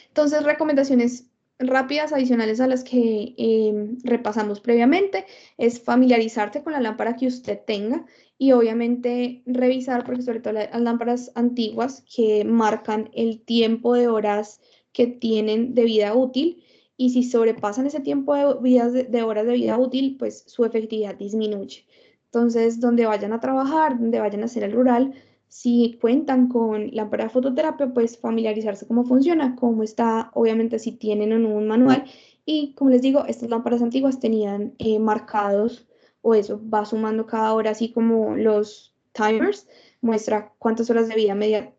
Entonces, recomendaciones rápidas adicionales a las que repasamos previamente es familiarizarse con la lámpara que usted tenga y obviamente revisar, porque sobre todo las lámparas antiguas que marcan el tiempo de horas que tienen de vida útil y si sobrepasan ese tiempo de horas de vida útil, pues su efectividad disminuye. Entonces, donde vayan a trabajar, donde vayan a hacer el rural, si cuentan con lámpara de fototerapia, pues familiarizarse cómo funciona, cómo está, obviamente si tienen o no un manual. Y como les digo, estas lámparas antiguas tenían marcados, o eso va sumando cada hora, así como los timers, muestra cuántas horas de vida media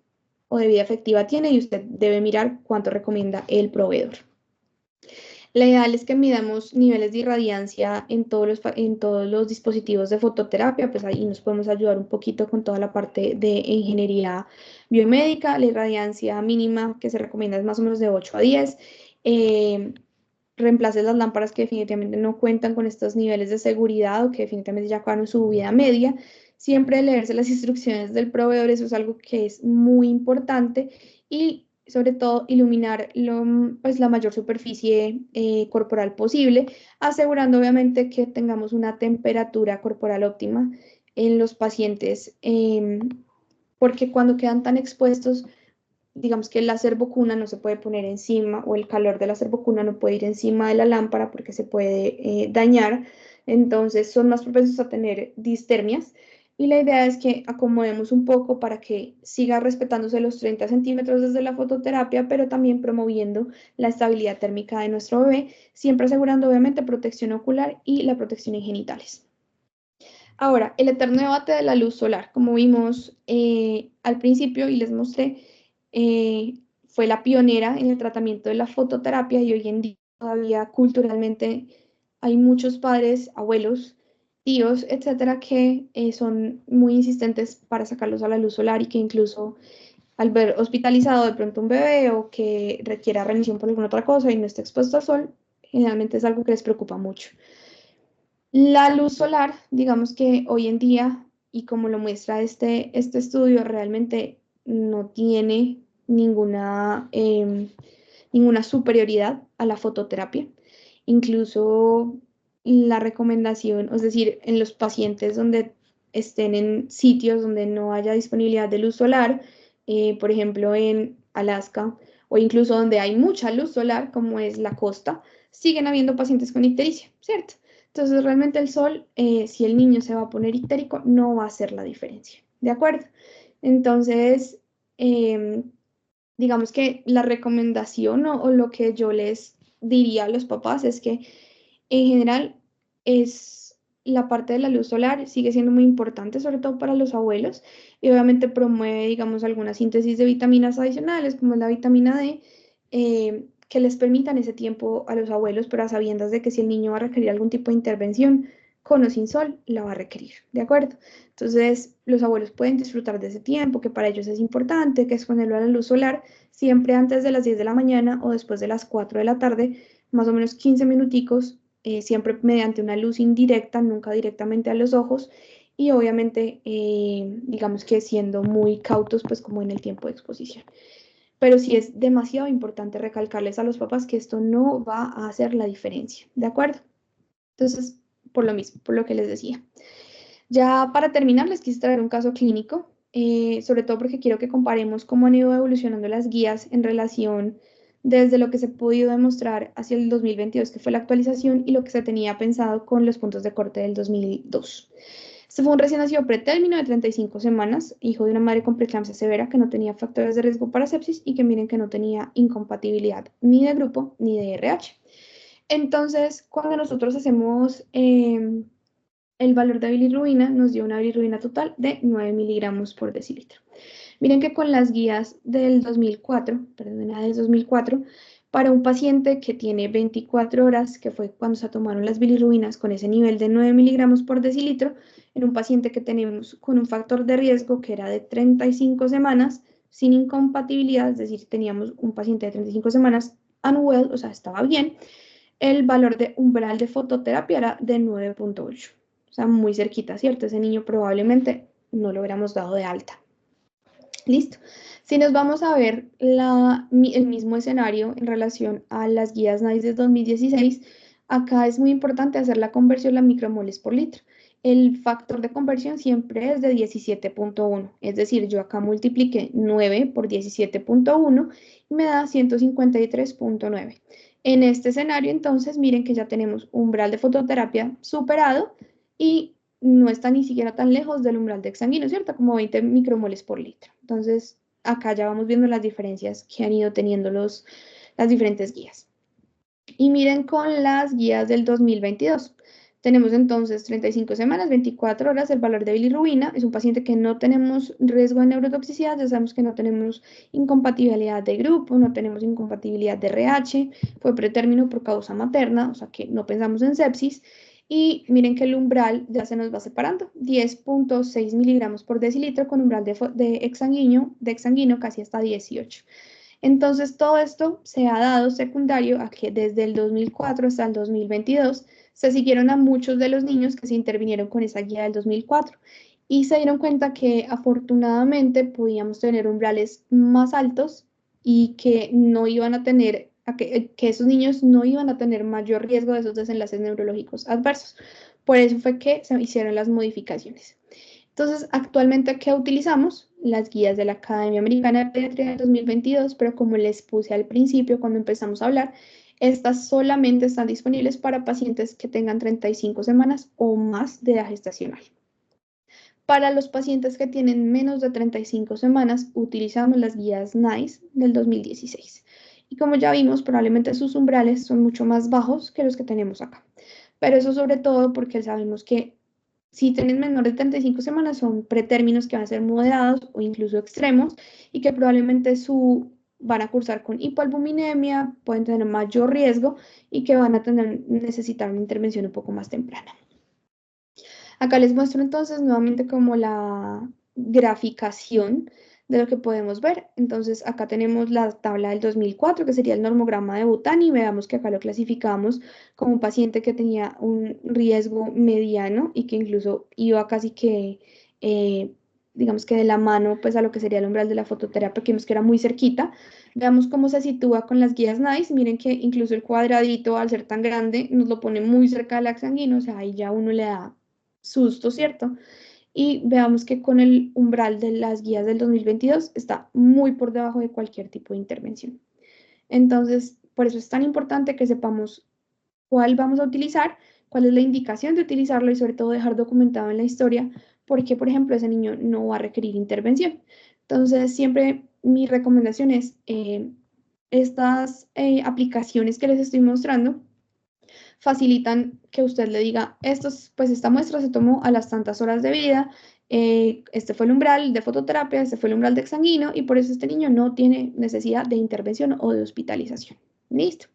o de vida efectiva tiene y usted debe mirar cuánto recomienda el proveedor. La ideal es que midamos niveles de irradiancia en todos los dispositivos de fototerapia, pues ahí nos podemos ayudar un poquito con toda la parte de ingeniería biomédica. La irradiancia mínima que se recomienda es más o menos de 8 a 10. reemplaces las lámparas que definitivamente no cuentan con estos niveles de seguridad o que definitivamente ya acabaron su vida media. Siempre leerse las instrucciones del proveedor, eso es algo que es muy importante y sobre todo iluminar pues, la mayor superficie corporal posible, asegurando obviamente que tengamos una temperatura corporal óptima en los pacientes, porque cuando quedan tan expuestos, digamos que el láser bocuna no se puede poner encima o el calor del láser bocuna no puede ir encima de la lámpara porque se puede dañar, entonces son más propensos a tener distermias y la idea es que acomodemos un poco para que siga respetándose los 30 centímetros desde la fototerapia, pero también promoviendo la estabilidad térmica de nuestro bebé, siempre asegurando obviamente protección ocular y la protección en genitales. Ahora, el eterno debate de la luz solar, como vimos al principio y les mostré, fue la pionera en el tratamiento de la fototerapia y hoy en día todavía culturalmente hay muchos padres, abuelos, tíos, etcétera, que son muy insistentes para sacarlos a la luz solar y que incluso al ver hospitalizado de pronto un bebé o que requiera remisión por alguna otra cosa y no esté expuesto al sol, generalmente es algo que les preocupa mucho. La luz solar, digamos que hoy en día, y como lo muestra este estudio, realmente no tiene ninguna superioridad a la fototerapia. Incluso la recomendación, es decir, en los pacientes donde estén en sitios donde no haya disponibilidad de luz solar, por ejemplo en Alaska, o incluso donde hay mucha luz solar, como es la costa, siguen habiendo pacientes con ictericia, ¿cierto? Entonces, realmente el sol, si el niño se va a poner ictérico, no va a hacer la diferencia, ¿de acuerdo? Entonces, eh, digamos que la recomendación o lo que yo les diría a los papás es que en general es la parte de la luz solar sigue siendo muy importante, sobre todo para los abuelos, y obviamente promueve, digamos, alguna síntesis de vitaminas adicionales, como es la vitamina D, que les permitan ese tiempo a los abuelos, pero a sabiendas de que si el niño va a requerir algún tipo de intervención, con o sin sol, la va a requerir, ¿de acuerdo? Entonces, los abuelos pueden disfrutar de ese tiempo, que para ellos es importante, que es ponerlo a la luz solar, siempre antes de las 10 de la mañana o después de las 4 de la tarde, más o menos 15 minuticos, siempre mediante una luz indirecta, nunca directamente a los ojos, y obviamente, digamos que siendo muy cautos, pues como en el tiempo de exposición. Pero sí es demasiado importante recalcarles a los papás que esto no va a hacer la diferencia, ¿de acuerdo? Entonces, por lo mismo, por lo que les decía. Ya para terminar, les quise traer un caso clínico, sobre todo porque quiero que comparemos cómo han ido evolucionando las guías en relación desde lo que se ha podido demostrar hacia el 2022, que fue la actualización, y lo que se tenía pensado con los puntos de corte del 2002. Este fue un recién nacido pretérmino de 35 semanas, hijo de una madre con preeclampsia severa que no tenía factores de riesgo para sepsis y que miren que no tenía incompatibilidad ni de grupo ni de RH. Entonces, cuando nosotros hacemos el valor de bilirrubina, nos dio una bilirrubina total de 9 miligramos por decilitro. Miren que con las guías del 2004, perdón, del 2004, para un paciente que tiene 24 horas, que fue cuando se tomaron las bilirrubinas con ese nivel de 9 miligramos por decilitro, en un paciente que tenemos con un factor de riesgo que era de 35 semanas, sin incompatibilidad, es decir, teníamos un paciente de 35 semanas unwell, o sea, estaba bien, el valor de umbral de fototerapia era de 9.8, o sea, muy cerquita, ¿cierto? Ese niño probablemente no lo hubiéramos dado de alta. Listo. Si nos vamos a ver el mismo escenario en relación a las guías NICE de 2016, acá es muy importante hacer la conversión a micromoles por litro. El factor de conversión siempre es de 17.1, es decir, yo acá multipliqué 9 por 17.1 y me da 153.9. En este escenario, entonces, miren que ya tenemos umbral de fototerapia superado y no está ni siquiera tan lejos del umbral de exsanguíneo, ¿cierto? Como 20 micromoles por litro. Entonces, acá ya vamos viendo las diferencias que han ido teniendo las diferentes guías. Y miren con las guías del 2022. Tenemos entonces 35 semanas, 24 horas, el valor de bilirrubina. Es un paciente que no tenemos riesgo de neurotoxicidad, ya sabemos que no tenemos incompatibilidad de grupo, no tenemos incompatibilidad de RH, fue pretérmino por causa materna, o sea que no pensamos en sepsis. Y miren que el umbral ya se nos va separando, 10.6 miligramos por decilitro con umbral de exsanguíneo casi hasta 18. Entonces, todo esto se ha dado secundario a que desde el 2004 hasta el 2022 se siguieron a muchos de los niños que se intervinieron con esa guía del 2004 y se dieron cuenta que afortunadamente podíamos tener umbrales más altos y que no iban a tener, que esos niños no iban a tener mayor riesgo de esos desenlaces neurológicos adversos. Por eso fue que se hicieron las modificaciones. Entonces, actualmente, ¿qué utilizamos? Las guías de la Academia Americana de Pediatría del 2022, pero como les puse al principio cuando empezamos a hablar, estas solamente están disponibles para pacientes que tengan 35 semanas o más de edad gestacional. Para los pacientes que tienen menos de 35 semanas, utilizamos las guías NICE del 2016. Y como ya vimos, probablemente sus umbrales son mucho más bajos que los que tenemos acá. Pero eso sobre todo porque sabemos que si tienen menor de 35 semanas son pretérminos que van a ser moderados o incluso extremos y que probablemente van a cursar con hipoalbuminemia, pueden tener mayor riesgo y que van a necesitar una intervención un poco más temprana. Acá les muestro entonces nuevamente como la graficación de lo que podemos ver. Entonces acá tenemos la tabla del 2004, que sería el normograma de Butani. Veamos que acá lo clasificamos como un paciente que tenía un riesgo mediano y que incluso iba casi que, digamos que de la mano, pues a lo que sería el umbral de la fototerapia, que vimos que era muy cerquita. Veamos cómo se sitúa con las guías NICE. Miren que incluso el cuadradito, al ser tan grande, nos lo pone muy cerca del axis sanguíneo, o sea, ahí ya uno le da susto, ¿cierto? Y veamos que con el umbral de las guías del 2022 está muy por debajo de cualquier tipo de intervención. Entonces, por eso es tan importante que sepamos cuál vamos a utilizar, cuál es la indicación de utilizarlo y sobre todo dejar documentado en la historia por qué, por ejemplo, ese niño no va a requerir intervención. Entonces, siempre mi recomendación es estas aplicaciones que les estoy mostrando facilitan que usted le diga, pues esta muestra se tomó a las tantas horas de vida, este fue el umbral de fototerapia, este fue el umbral de exsanguíneo y por eso este niño no tiene necesidad de intervención o de hospitalización. Listo.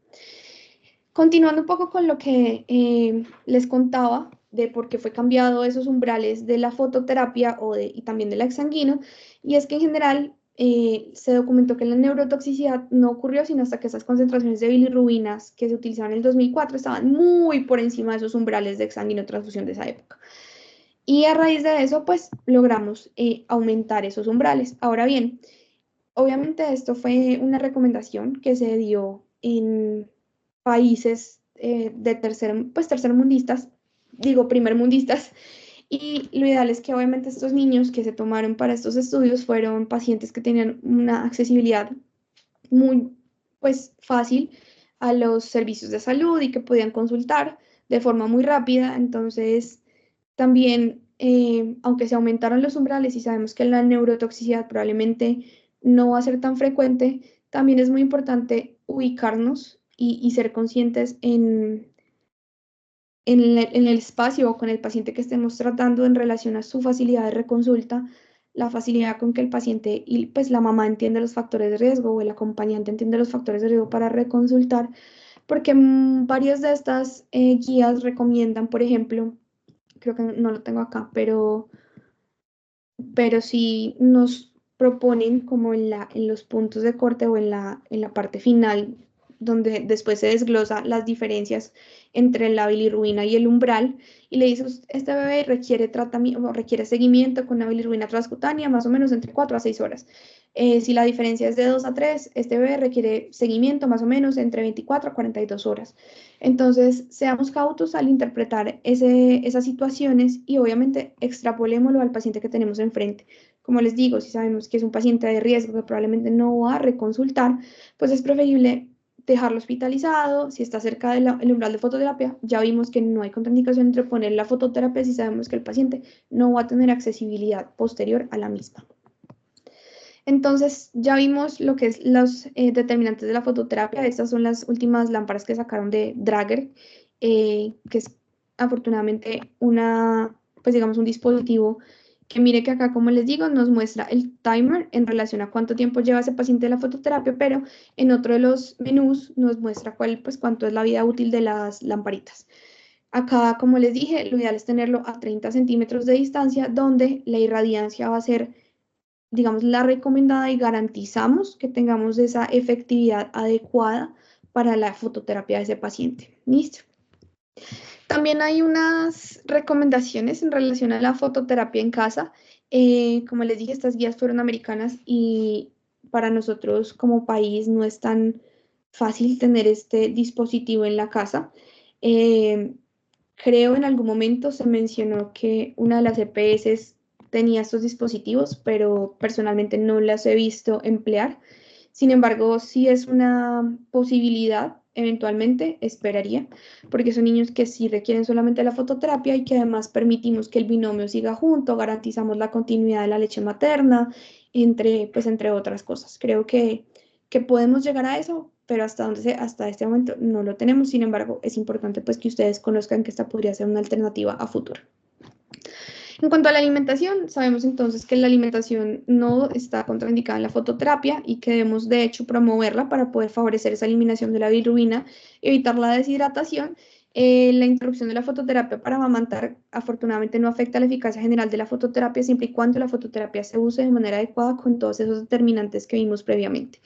Continuando un poco con lo que les contaba de por qué fue cambiado esos umbrales de la fototerapia y también del exsanguíneo, y es que en general se documentó que la neurotoxicidad no ocurrió sino hasta que esas concentraciones de bilirrubinas que se utilizaban en el 2004 estaban muy por encima de esos umbrales de exsanguíneo transfusión de esa época. Y a raíz de eso, pues logramos aumentar esos umbrales. Ahora bien, obviamente esto fue una recomendación que se dio en países de tercermundistas, digo primermundistas, y lo ideal es que obviamente estos niños que se tomaron para estos estudios fueron pacientes que tenían una accesibilidad muy pues fácil a los servicios de salud y que podían consultar de forma muy rápida. Entonces, también, aunque se aumentaron los umbrales y sabemos que la neurotoxicidad probablemente no va a ser tan frecuente, también es muy importante ubicarnos y ser conscientes en el espacio o con el paciente que estemos tratando en relación a su facilidad de reconsulta, la facilidad con que el paciente y pues la mamá entiende los factores de riesgo o el acompañante entiende los factores de riesgo para reconsultar, porque varias de estas guías recomiendan, por ejemplo, creo que no lo tengo acá, pero sí nos proponen como en los puntos de corte o en la parte final, donde después se desglosa las diferencias entre la bilirrubina y el umbral, y le dice, este bebé requiere tratamiento o requiere seguimiento con una bilirrubina transcutánea más o menos entre 4 a 6 horas. Si la diferencia es de 2 a 3, este bebé requiere seguimiento más o menos entre 24 a 42 horas. Entonces, seamos cautos al interpretar esas situaciones y obviamente extrapolémoslo al paciente que tenemos enfrente. Como les digo, si sabemos que es un paciente de riesgo que probablemente no va a reconsultar, pues es preferible dejarlo hospitalizado. Si está cerca del umbral de fototerapia, ya vimos que no hay contraindicación entre poner la fototerapia si sabemos que el paciente no va a tener accesibilidad posterior a la misma. Entonces, ya vimos lo que es los determinantes de la fototerapia. Estas son las últimas lámparas que sacaron de Drager, que es afortunadamente pues digamos, un dispositivo que mire que acá, como les digo, nos muestra el timer en relación a cuánto tiempo lleva ese paciente de la fototerapia, pero en otro de los menús nos muestra pues, cuánto es la vida útil de las lamparitas. Acá, como les dije, lo ideal es tenerlo a 30 centímetros de distancia, donde la irradiancia va a ser digamos, la recomendada y garantizamos que tengamos esa efectividad adecuada para la fototerapia de ese paciente. ¿Listo? También hay unas recomendaciones en relación a la fototerapia en casa. Como les dije, estas guías fueron americanas y para nosotros como país no es tan fácil tener este dispositivo en la casa. Eh, Creo en algún momento se mencionó que una de las EPS tenía estos dispositivos, pero personalmente no las he visto emplear. Sin embargo, sí es una posibilidad, eventualmente, esperaría, porque son niños que sí requieren solamente la fototerapia y que además permitimos que el binomio siga junto, garantizamos la continuidad de la leche materna, entre otras cosas. Creo que podemos llegar a eso, pero hasta este momento no lo tenemos. Sin embargo, es importante pues que ustedes conozcan que esta podría ser una alternativa a futuro. En cuanto a la alimentación, sabemos entonces que la alimentación no está contraindicada en la fototerapia y que debemos de hecho promoverla para poder favorecer esa eliminación de la bilirrubina, evitar la deshidratación. La interrupción de la fototerapia para amamantar afortunadamente no afecta la eficacia general de la fototerapia siempre y cuando la fototerapia se use de manera adecuada con todos esos determinantes que vimos previamente.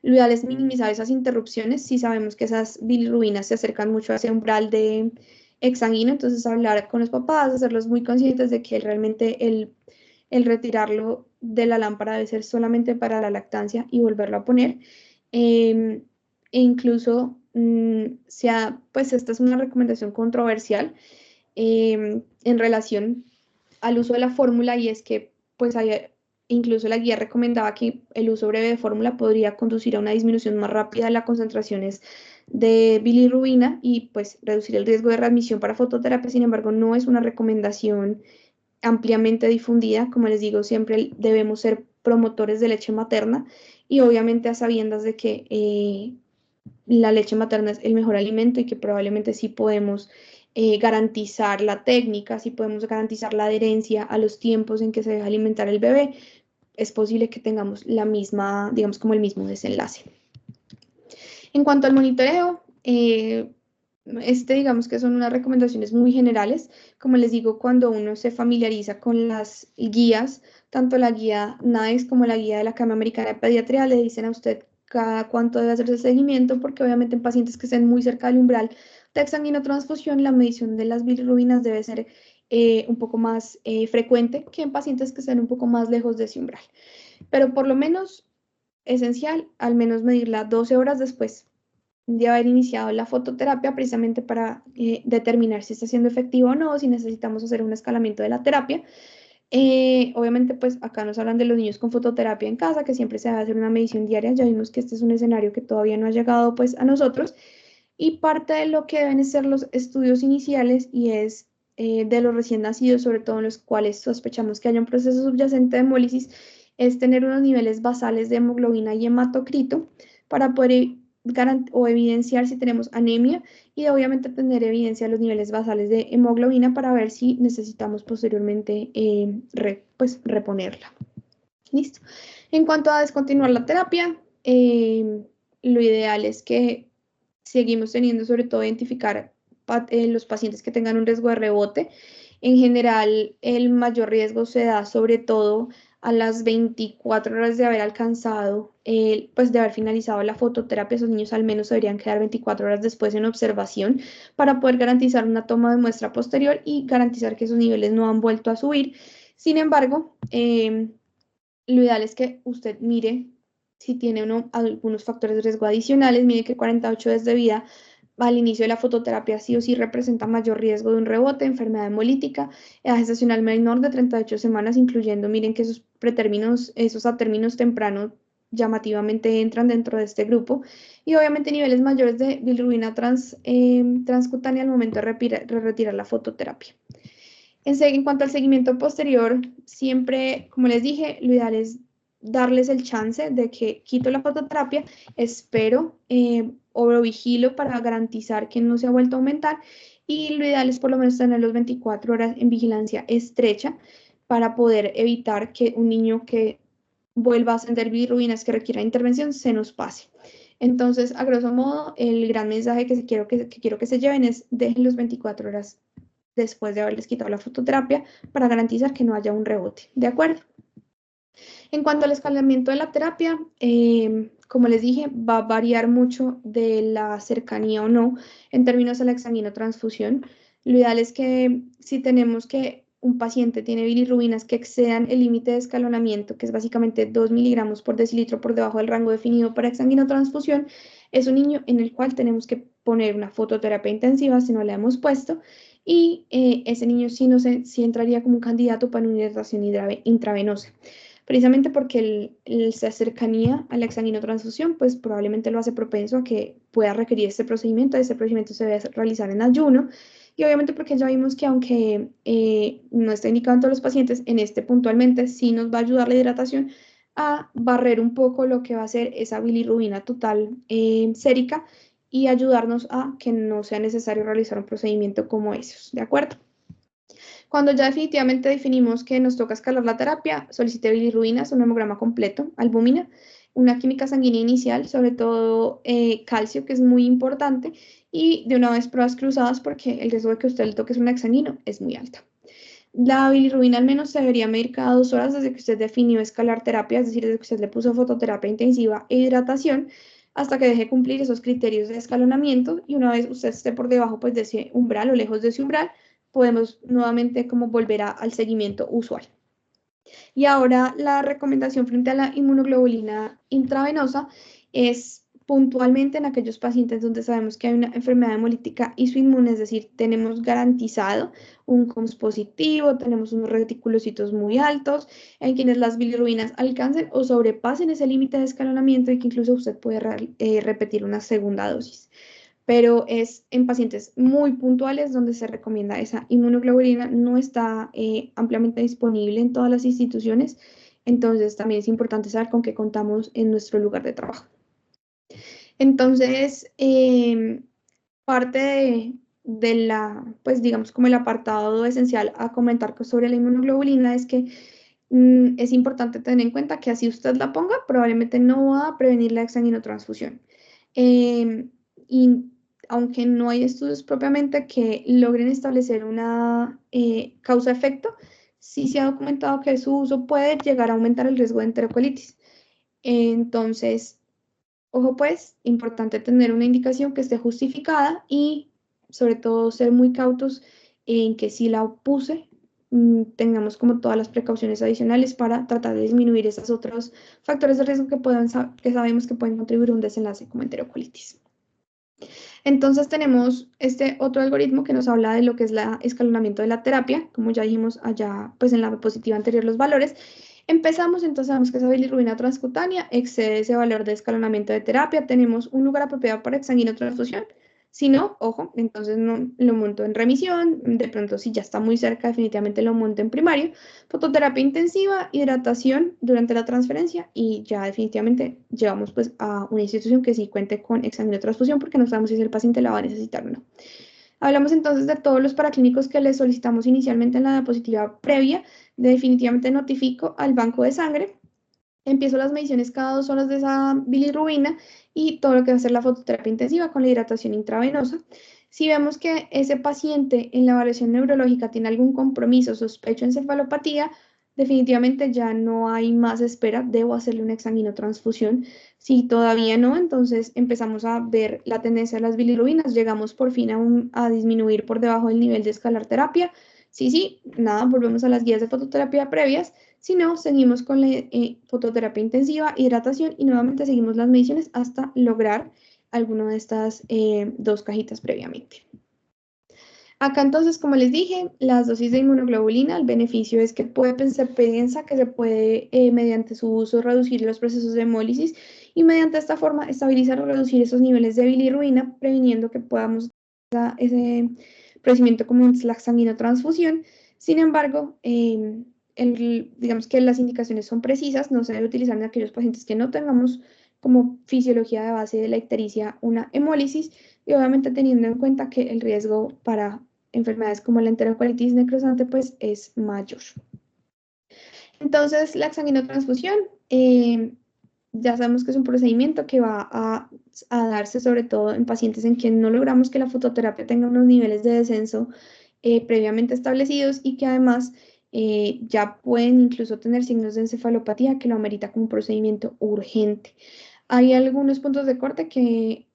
Lo ideal es minimizar esas interrupciones si sabemos que esas bilirrubinas se acercan mucho a ese umbral de exsanguíneo, entonces hablar con los papás, hacerlos muy conscientes de que realmente el retirarlo de la lámpara debe ser solamente para la lactancia y volverlo a poner. E incluso, pues esta es una recomendación controversial en relación al uso de la fórmula y es que pues incluso la guía recomendaba que el uso breve de fórmula podría conducir a una disminución más rápida de las concentraciones de bilirrubina y pues reducir el riesgo de readmisión para fototerapia. Sin embargo, no es una recomendación ampliamente difundida. Como les digo, siempre debemos ser promotores de leche materna y obviamente a sabiendas de que la leche materna es el mejor alimento y que probablemente sí podemos garantizar la técnica, sí podemos garantizar la adherencia a los tiempos en que se debe alimentar el bebé, es posible que tengamos la misma, digamos, como el mismo desenlace. En cuanto al monitoreo, digamos que son unas recomendaciones muy generales. Como les digo, cuando uno se familiariza con las guías, tanto la guía NAES como la guía de la Academia Americana de Pediatría, le dicen a usted cada cuánto debe hacerse el seguimiento, porque obviamente en pacientes que estén muy cerca del umbral de exsanguinotransfusión, la medición de las bilirrubinas debe ser un poco más frecuente que en pacientes que estén un poco más lejos de ese umbral. Pero por lo menos esencial, al menos medirla 12 horas después de haber iniciado la fototerapia, precisamente para determinar si está siendo efectivo o no, si necesitamos hacer un escalamiento de la terapia. Obviamente, pues acá nos hablan de los niños con fototerapia en casa, que siempre se debe hacer una medición diaria. Ya vimos que este es un escenario que todavía no ha llegado pues a nosotros. Y parte de lo que deben ser los estudios iniciales y es de los recién nacidos, sobre todo en los cuales sospechamos que haya un proceso subyacente de hemólisis, es tener unos niveles basales de hemoglobina y hematocrito para poder o evidenciar si tenemos anemia y obviamente tener evidencia de los niveles basales de hemoglobina para ver si necesitamos posteriormente pues, reponerla. Listo. En cuanto a descontinuar la terapia, lo ideal es que seguimos teniendo sobre todo identificar los pacientes que tengan un riesgo de rebote. En general, el mayor riesgo se da sobre todo a las 24 horas de haber alcanzado, pues de haber finalizado la fototerapia. Esos niños al menos deberían quedar 24 horas después en observación para poder garantizar una toma de muestra posterior y garantizar que esos niveles no han vuelto a subir. Sin embargo, lo ideal es que usted mire si tiene algunos factores de riesgo adicionales, mire que 48 días de vida al inicio de la fototerapia sí o sí representa mayor riesgo de un rebote, enfermedad hemolítica, edad gestacional menor de 38 semanas, incluyendo, miren que esos pretérminos, esos a términos tempranos llamativamente entran dentro de este grupo, y obviamente niveles mayores de bilirrubina transcutánea al momento de retirar la fototerapia. En cuanto al seguimiento posterior, siempre, como les dije, lo ideal es darles el chance de que quito la fototerapia, espero o lo vigilo para garantizar que no se ha vuelto a aumentar y lo ideal es por lo menos tener los 24 horas en vigilancia estrecha para poder evitar que un niño que vuelva a ascender bilirrubinas que requiera intervención se nos pase. Entonces, a grosso modo, el gran mensaje que quiero que se lleven es dejen los 24 horas después de haberles quitado la fototerapia para garantizar que no haya un rebote. ¿De acuerdo? En cuanto al escalamiento de la terapia, como les dije, va a variar mucho de la cercanía o no en términos de la exsanguinotransfusión. Lo ideal es que si tenemos que un paciente tiene bilirrubinas que excedan el límite de escalonamiento, que es básicamente 2 miligramos por decilitro por debajo del rango definido para exsanguinotransfusión, es un niño en el cual tenemos que poner una fototerapia intensiva si no la hemos puesto, y ese niño sí, no sí entraría como un candidato para una hidratación intravenosa, precisamente porque esa cercanía a la exsanguinotransfusión, pues probablemente lo hace propenso a que pueda requerir este procedimiento se debe realizar en ayuno, y obviamente porque ya vimos que aunque no está indicado en todos los pacientes, en este puntualmente sí nos va a ayudar la hidratación a barrer un poco lo que va a ser esa bilirrubina total sérica y ayudarnos a que no sea necesario realizar un procedimiento como esos, ¿de acuerdo? Cuando ya definitivamente definimos que nos toca escalar la terapia, solicité bilirrubinas, un hemograma completo, albúmina, una química sanguínea inicial, sobre todo calcio, que es muy importante, y de una vez pruebas cruzadas porque el riesgo de que usted le toque un exsanguino es muy alta. La bilirrubina al menos se debería medir cada 2 horas desde que usted definió escalar terapia, es decir, desde que usted le puso fototerapia intensiva e hidratación, hasta que deje cumplir esos criterios de escalonamiento, y una vez usted esté por debajo pues, de ese umbral o lejos de ese umbral, podemos nuevamente como volver al seguimiento usual. Y ahora la recomendación frente a la inmunoglobulina intravenosa es puntualmente en aquellos pacientes donde sabemos que hay una enfermedad hemolítica isoinmune, es decir, tenemos garantizado un COMS positivo, tenemos unos reticulocitos muy altos, en quienes las bilirrubinas alcancen o sobrepasen ese límite de escalonamiento y que incluso usted puede repetir una segunda dosis, pero es en pacientes muy puntuales donde se recomienda esa inmunoglobulina. No está ampliamente disponible en todas las instituciones, entonces también es importante saber con qué contamos en nuestro lugar de trabajo. Entonces, parte de la, pues digamos como el apartado esencial a comentar sobre la inmunoglobulina es que es importante tener en cuenta que así usted la ponga, probablemente no va a prevenir la exsanguinotransfusión. Y aunque no hay estudios propiamente que logren establecer una causa-efecto, sí se ha documentado que su uso puede llegar a aumentar el riesgo de enterocolitis. Entonces, ojo pues, importante tener una indicación que esté justificada y sobre todo ser muy cautos en que si la puse, tengamos como todas las precauciones adicionales para tratar de disminuir esos otros factores de riesgo que sabemos que pueden contribuir a un desenlace como enterocolitis. Entonces tenemos este otro algoritmo que nos habla de lo que es el escalonamiento de la terapia, como ya dijimos allá pues en la diapositiva anterior los valores. Empezamos, entonces sabemos que esa bilirrubina transcutánea excede ese valor de escalonamiento de terapia, tenemos un lugar apropiado para exsanguinotransfusión. Si no, ojo, entonces no lo monto en remisión, de pronto si ya está muy cerca, definitivamente lo monto en primario, fototerapia intensiva, hidratación durante la transferencia y ya definitivamente llevamos pues a una institución que sí cuente con exsanguinotransfusión porque no sabemos si el paciente la va a necesitar o no. Hablamos entonces de todos los paraclínicos que le solicitamos inicialmente en la diapositiva previa. Definitivamente notifico al banco de sangre. Empiezo las mediciones cada 2 horas de esa bilirrubina y todo lo que va a ser la fototerapia intensiva con la hidratación intravenosa. Si vemos que ese paciente en la evaluación neurológica tiene algún compromiso, sospecho encefalopatía, definitivamente ya no hay más espera, debo hacerle una exsanguinotransfusión. Si todavía no, entonces empezamos a ver la tendencia de las bilirrubinas, llegamos por fin a disminuir por debajo del nivel de escalar terapia. Sí, nada, volvemos a las guías de fototerapia previas. Si no, seguimos con la fototerapia intensiva, hidratación y nuevamente seguimos las mediciones hasta lograr alguna de estas 2 cajitas previamente. Acá entonces, como les dije, las dosis de inmunoglobulina, el beneficio es que piensa que se puede, mediante su uso, reducir los procesos de hemólisis y mediante esta forma estabilizar o reducir esos niveles de bilirrubina, previniendo que podamos ese procedimiento como es la sanguinotransfusión. Sin embargo, digamos que las indicaciones son precisas, no se debe utilizar en aquellos pacientes que no tengamos como fisiología de base de la ictericia una hemólisis, y obviamente teniendo en cuenta que el riesgo para enfermedades como la enterocolitis necrosante pues es mayor. Entonces, la exsanguinotransfusión, ya sabemos que es un procedimiento que va a darse sobre todo en pacientes en quien no logramos que la fototerapia tenga unos niveles de descenso previamente establecidos y que además ya pueden incluso tener signos de encefalopatía que lo amerita como un procedimiento urgente. Hay algunos puntos de corte que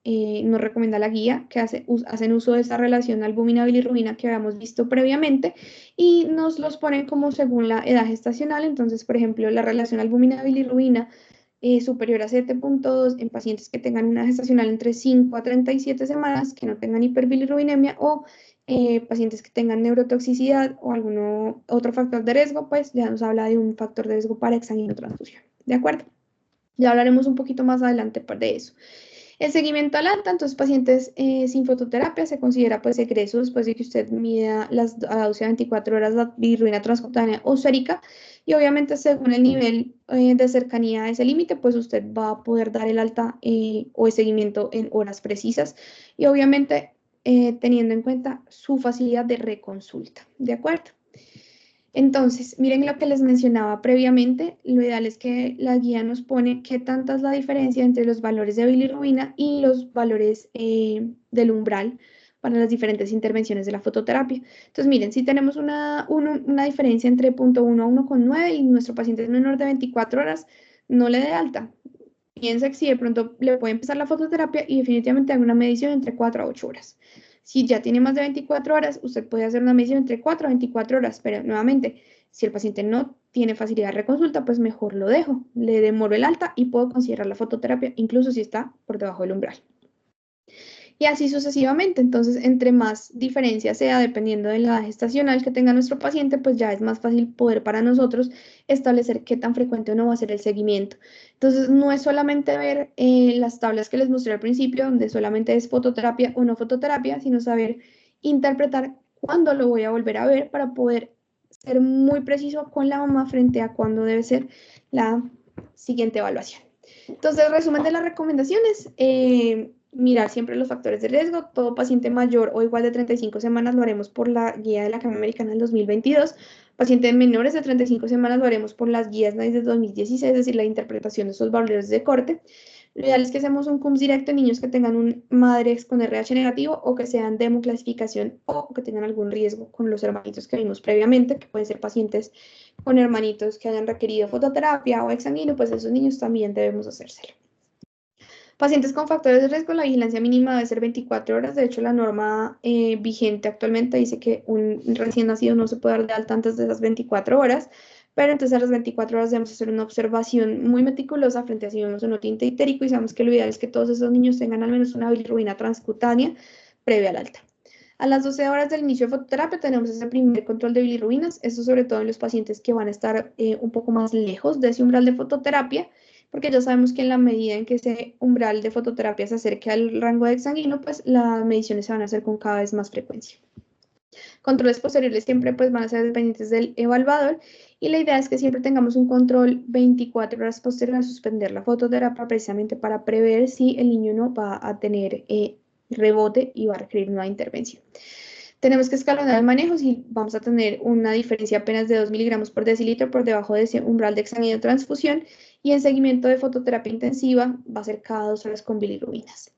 nos recomienda la guía, que hacen uso de esa relación albúmina-bilirrubina que habíamos visto previamente y nos los ponen como según la edad gestacional. Entonces, por ejemplo, la relación albúmina-bilirrubina superior a 7,2 en pacientes que tengan una gestacional entre 5 a 37 semanas, que no tengan hiperbilirrubinemia o pacientes que tengan neurotoxicidad o algún otro factor de riesgo, pues ya nos habla de un factor de riesgo para exsanguinotransfusión. ¿De acuerdo? Ya hablaremos un poquito más adelante de eso. El seguimiento al alta, entonces pacientes sin fototerapia se considera pues egreso después de que usted mida a 12 a 24 horas la bilirrubina transcutánea o sérica y obviamente según el nivel de cercanía a ese límite pues usted va a poder dar el alta o el seguimiento en horas precisas y obviamente teniendo en cuenta su facilidad de reconsulta, ¿de acuerdo? Entonces, miren lo que les mencionaba previamente, lo ideal es que la guía nos pone qué tanta es la diferencia entre los valores de bilirrubina y los valores del umbral para las diferentes intervenciones de la fototerapia. Entonces, miren, si tenemos una diferencia entre 0,1 a 1,9 y nuestro paciente es menor de 24 horas, no le dé alta. Piensa que si de pronto le puede empezar la fototerapia y definitivamente haga una medición entre 4 a 8 horas. Si ya tiene más de 24 horas, usted puede hacer una medición entre 4 a 24 horas, pero nuevamente, si el paciente no tiene facilidad de reconsulta, pues mejor lo dejo, le demoro el alta y puedo considerar la fototerapia, incluso si está por debajo del umbral. Y así sucesivamente. Entonces, entre más diferencia sea, dependiendo de la edad gestacional que tenga nuestro paciente, pues ya es más fácil poder para nosotros establecer qué tan frecuente o no va a ser el seguimiento. Entonces, no es solamente ver las tablas que les mostré al principio, donde solamente es fototerapia o no fototerapia, sino saber interpretar cuándo lo voy a volver a ver para poder ser muy preciso con la mamá frente a cuándo debe ser la siguiente evaluación. Entonces, resumen de las recomendaciones, mirar siempre los factores de riesgo. Todo paciente mayor o igual de 35 semanas lo haremos por la guía de la Academia Americana del 2022. Pacientes menores de 35 semanas lo haremos por las guías NICE de 2016, es decir, la interpretación de esos valores de corte. Lo ideal es que hacemos un CUMS directo en niños que tengan un MADREX con RH negativo o que sean de hemoclasificación o que tengan algún riesgo con los hermanitos que vimos previamente, que pueden ser pacientes con hermanitos que hayan requerido fototerapia o exsanguíneo, pues esos niños también debemos hacérselo. Pacientes con factores de riesgo, la vigilancia mínima debe ser 24 horas. De hecho, la norma vigente actualmente dice que un recién nacido no se puede dar de alta antes de esas 24 horas, pero entonces a las 24 horas debemos hacer una observación muy meticulosa frente a si vemos un tinte itérico y sabemos que lo ideal es que todos esos niños tengan al menos una bilirrubina transcutánea previa al alta. A las 12 horas del inicio de fototerapia tenemos ese primer control de bilirrubinas, eso sobre todo en los pacientes que van a estar un poco más lejos de ese umbral de fototerapia, porque ya sabemos que en la medida en que ese umbral de fototerapia se acerque al rango de exsanguíneo, pues las mediciones se van a hacer con cada vez más frecuencia. Controles posteriores siempre pues van a ser dependientes del evaluador y la idea es que siempre tengamos un control 24 horas posterior a suspender la fototerapia precisamente para prever si el niño no va a tener rebote y va a requerir nueva intervención. Tenemos que escalonar el manejo si vamos a tener una diferencia apenas de 2 miligramos por decilitro por debajo de ese umbral de exsanguíneo transfusión y en seguimiento de fototerapia intensiva va a ser cada 2 horas con bilirrubinas.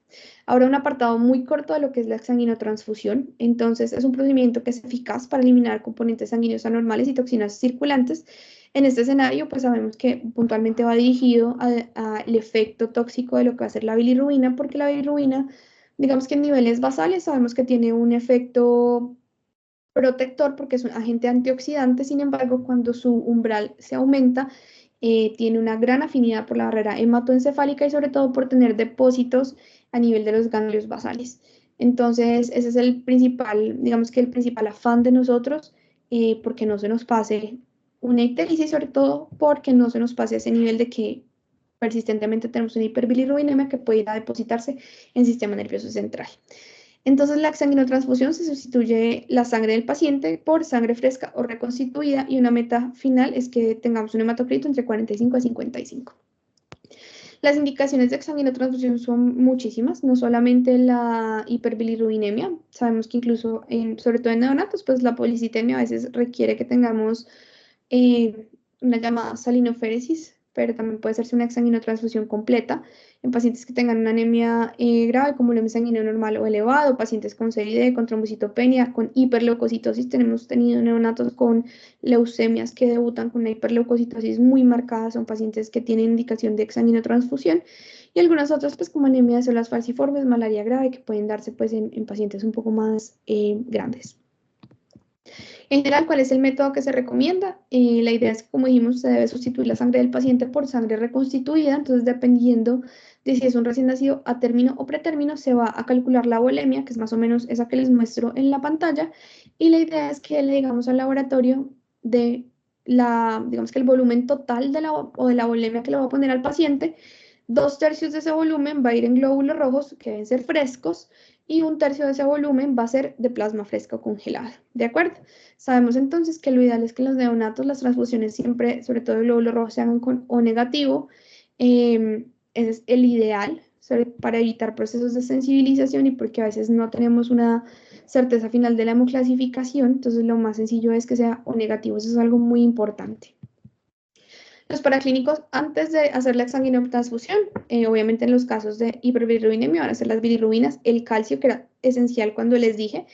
Ahora un apartado muy corto de lo que es la exsanguinotransfusión. Entonces es un procedimiento que es eficaz para eliminar componentes sanguíneos anormales y toxinas circulantes. En este escenario, pues sabemos que puntualmente va dirigido al efecto tóxico de lo que va a ser la bilirrubina, porque la bilirrubina, digamos que en niveles basales sabemos que tiene un efecto protector porque es un agente antioxidante, sin embargo, cuando su umbral se aumenta, tiene una gran afinidad por la barrera hematoencefálica y sobre todo por tener depósitos a nivel de los ganglios basales. Entonces, ese es el principal, digamos que el principal afán de nosotros, porque no se nos pase una ictericia y sobre todo porque no se nos pase ese nivel de que persistentemente tenemos una hiperbilirrubinemia que puede ir a depositarse en el sistema nervioso central. Entonces, la exsanguinotransfusión se sustituye la sangre del paciente por sangre fresca o reconstituida y una meta final es que tengamos un hematocrito entre 45 a 55. Las indicaciones de exsanguinotransfusión son muchísimas, no solamente la hiperbilirrubinemia, sabemos que incluso, sobre todo en neonatos, pues la policitemia a veces requiere que tengamos una llamada salinoféresis, pero también puede hacerse una exsanguinotransfusión completa en pacientes que tengan una anemia grave como volumen sanguíneo normal o elevado, pacientes con CID, con trombocitopenia, con hiperleucocitosis. Tenemos tenido neonatos con leucemias que debutan con una hiperleucocitosis muy marcada, son pacientes que tienen indicación de exsanguinotransfusión, y algunas otras pues como anemia de células falciformes, malaria grave, que pueden darse pues en pacientes un poco más grandes. En general, ¿cuál es el método que se recomienda? La idea es que, como dijimos, se debe sustituir la sangre del paciente por sangre reconstituida. Entonces, dependiendo de si es un recién nacido a término o pretérmino, se va a calcular la volemia, que es más o menos esa que les muestro en la pantalla. Y la idea es que le digamos al laboratorio digamos que el volumen total o de la volemia que le va a poner al paciente, 2/3 de ese volumen va a ir en glóbulos rojos, que deben ser frescos, y 1/3 de ese volumen va a ser de plasma fresco congelado. ¿De acuerdo? Sabemos entonces que lo ideal es que en los neonatos las transfusiones siempre, sobre todo el glóbulo rojo, se hagan con O negativo. Ese es el ideal para evitar procesos de sensibilización y porque a veces no tenemos una certeza final de la hemoclasificación. Entonces lo más sencillo es que sea O negativo. Eso es algo muy importante. Los paraclínicos antes de hacer la exsanguinotransfusión, obviamente en los casos de hiperbilirubinemia van a ser las bilirrubinas, el calcio, que era esencial cuando les dije,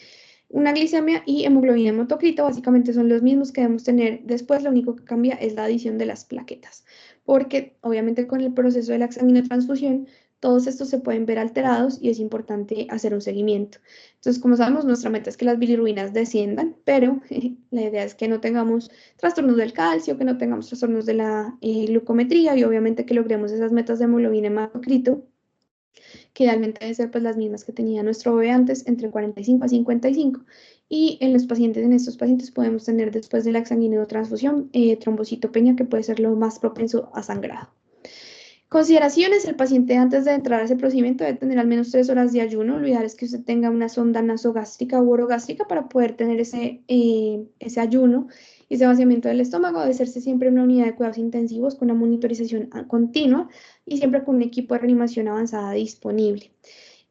una glicemia y hemoglobina hemotocrito básicamente son los mismos que debemos tener después, lo único que cambia es la adición de las plaquetas, porque obviamente con el proceso de la exsanguinotransfusión todos estos se pueden ver alterados y es importante hacer un seguimiento. Entonces, como sabemos, nuestra meta es que las bilirrubinas desciendan, pero la idea es que no tengamos trastornos del calcio, que no tengamos trastornos de la glucometría y obviamente que logremos esas metas de hemoglobina hemotocrito que idealmente deben ser pues las mismas que tenía nuestro bebé antes, entre 45 a 55. Y en estos pacientes podemos tener después de la exsanguinotransfusión trombocitopenia, que puede ser lo más propenso a sangrado. Consideraciones: el paciente antes de entrar a ese procedimiento debe tener al menos 3 horas de ayuno. Lo ideal es que usted tenga una sonda nasogástrica u orogástrica para poder tener ese ayuno y ese vaciamiento del estómago. Debe hacerse siempre en una unidad de cuidados intensivos con una monitorización continua y siempre con un equipo de reanimación avanzada disponible.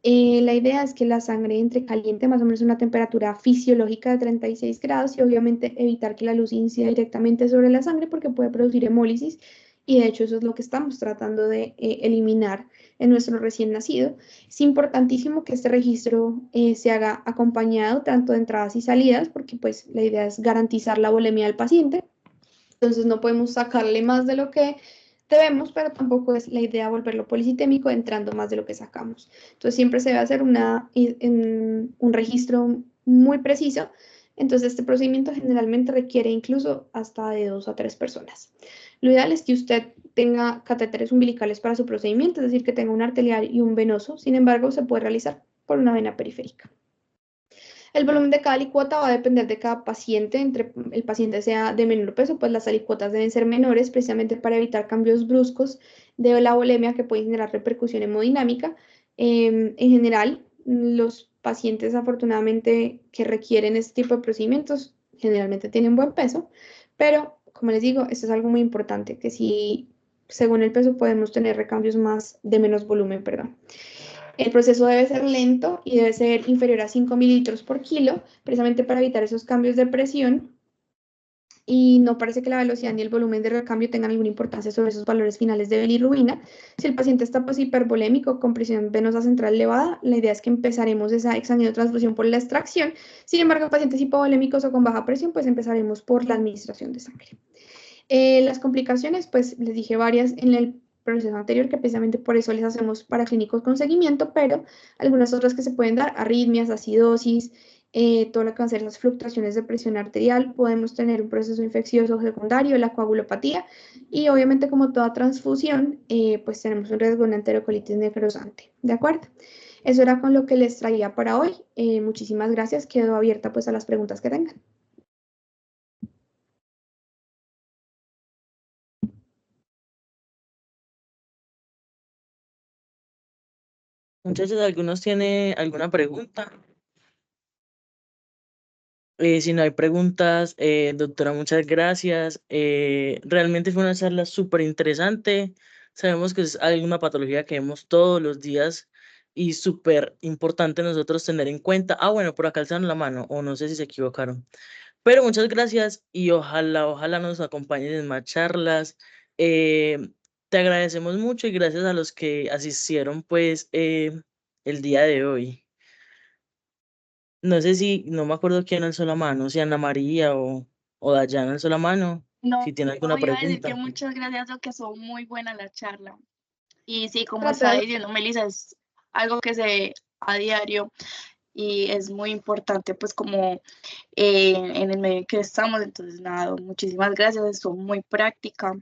La idea es que la sangre entre caliente, más o menos a una temperatura fisiológica de 36 grados, y obviamente evitar que la luz incida directamente sobre la sangre porque puede producir hemólisis, y de hecho eso es lo que estamos tratando de eliminar en nuestro recién nacido. Es importantísimo que este registro se haga acompañado tanto de entradas y salidas, porque pues la idea es garantizar la volemia del paciente. Entonces no podemos sacarle más de lo que debemos, pero tampoco es la idea volverlo policitémico entrando más de lo que sacamos. Entonces siempre se debe hacer un registro muy preciso. Entonces este procedimiento generalmente requiere incluso hasta de 2 a 3 personas. Lo ideal es que usted tenga catéteres umbilicales para su procedimiento, es decir, que tenga un arterial y un venoso. Sin embargo, se puede realizar por una vena periférica. El volumen de cada alicuota va a depender de cada paciente. Entre el paciente sea de menor peso, pues las alicuotas deben ser menores, precisamente para evitar cambios bruscos de la volemia que pueden generar repercusión hemodinámica. En general, los pacientes afortunadamente que requieren este tipo de procedimientos generalmente tienen buen peso, pero como les digo, esto es algo muy importante, que si según el peso podemos tener recambios de menos volumen, perdón. El proceso debe ser lento y debe ser inferior a 5 mililitros por kilo, precisamente para evitar esos cambios de presión. Y no parece que la velocidad ni el volumen de recambio tengan alguna importancia sobre esos valores finales de bilirrubina. Si el paciente está pues hipervolémico con presión venosa central elevada, la idea es que empezaremos esa exsanguinotransfusión por la extracción. Sin embargo, en pacientes hipovolémicos o con baja presión, pues empezaremos por la administración de sangre. Las complicaciones, pues les dije varias en el proceso anterior, que precisamente por eso les hacemos paraclínicos con seguimiento, pero algunas otras que se pueden dar: arritmias, acidosis, todo lo que van a ser las fluctuaciones de presión arterial, podemos tener un proceso infeccioso secundario, la coagulopatía, y obviamente como toda transfusión, pues tenemos un riesgo de una enterocolitis necrosante, ¿de acuerdo? Eso era con lo que les traía para hoy. Muchísimas gracias, quedo abierta pues a las preguntas que tengan. Muchachos, ¿algunos tienen alguna pregunta? Si no hay preguntas, doctora, muchas gracias. Realmente fue una charla súper interesante. Sabemos que es alguna patología que vemos todos los días y súper importante nosotros tener en cuenta. Ah, bueno, por acá alzaron la mano, o no sé si se equivocaron. Pero muchas gracias y ojalá nos acompañen en más charlas. Te agradecemos mucho y gracias a los que asistieron pues el día de hoy. No sé si, no me acuerdo quién alzó la mano, si Ana María o Dayana alzó la mano, si No, tiene alguna iba a decir que pregunta. muchas gracias, lo que son muy buena la charla. Y sí, como está Tratar, diciendo Melissa, es algo que se ve a diario y es muy importante, pues como en el medio en que estamos. Entonces, nada, muchísimas gracias, son muy práctica.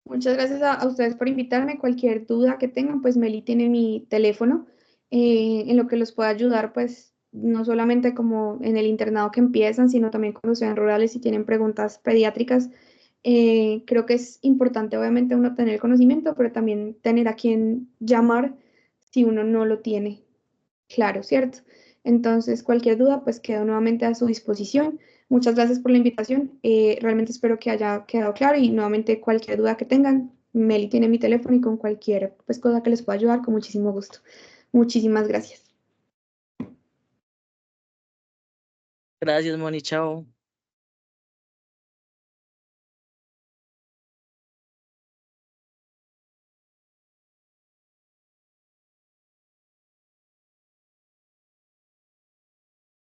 muchas gracias a ustedes por invitarme. Cualquier duda que tengan, pues Meli tiene mi teléfono en lo que los pueda ayudar, pues no solamente como en el internado que empiezan, sino también cuando sean rurales y tienen preguntas pediátricas. Creo que es importante, obviamente, uno tener el conocimiento, pero también tener a quien llamar si uno no lo tiene claro, ¿cierto? Entonces, cualquier duda, pues quedo nuevamente a su disposición. Muchas gracias por la invitación. Realmente espero que haya quedado claro y nuevamente cualquier duda que tengan, Meli tiene mi teléfono y con cualquier pues, cosa que les pueda ayudar, con muchísimo gusto. Muchísimas gracias. Gracias, Moni, chao.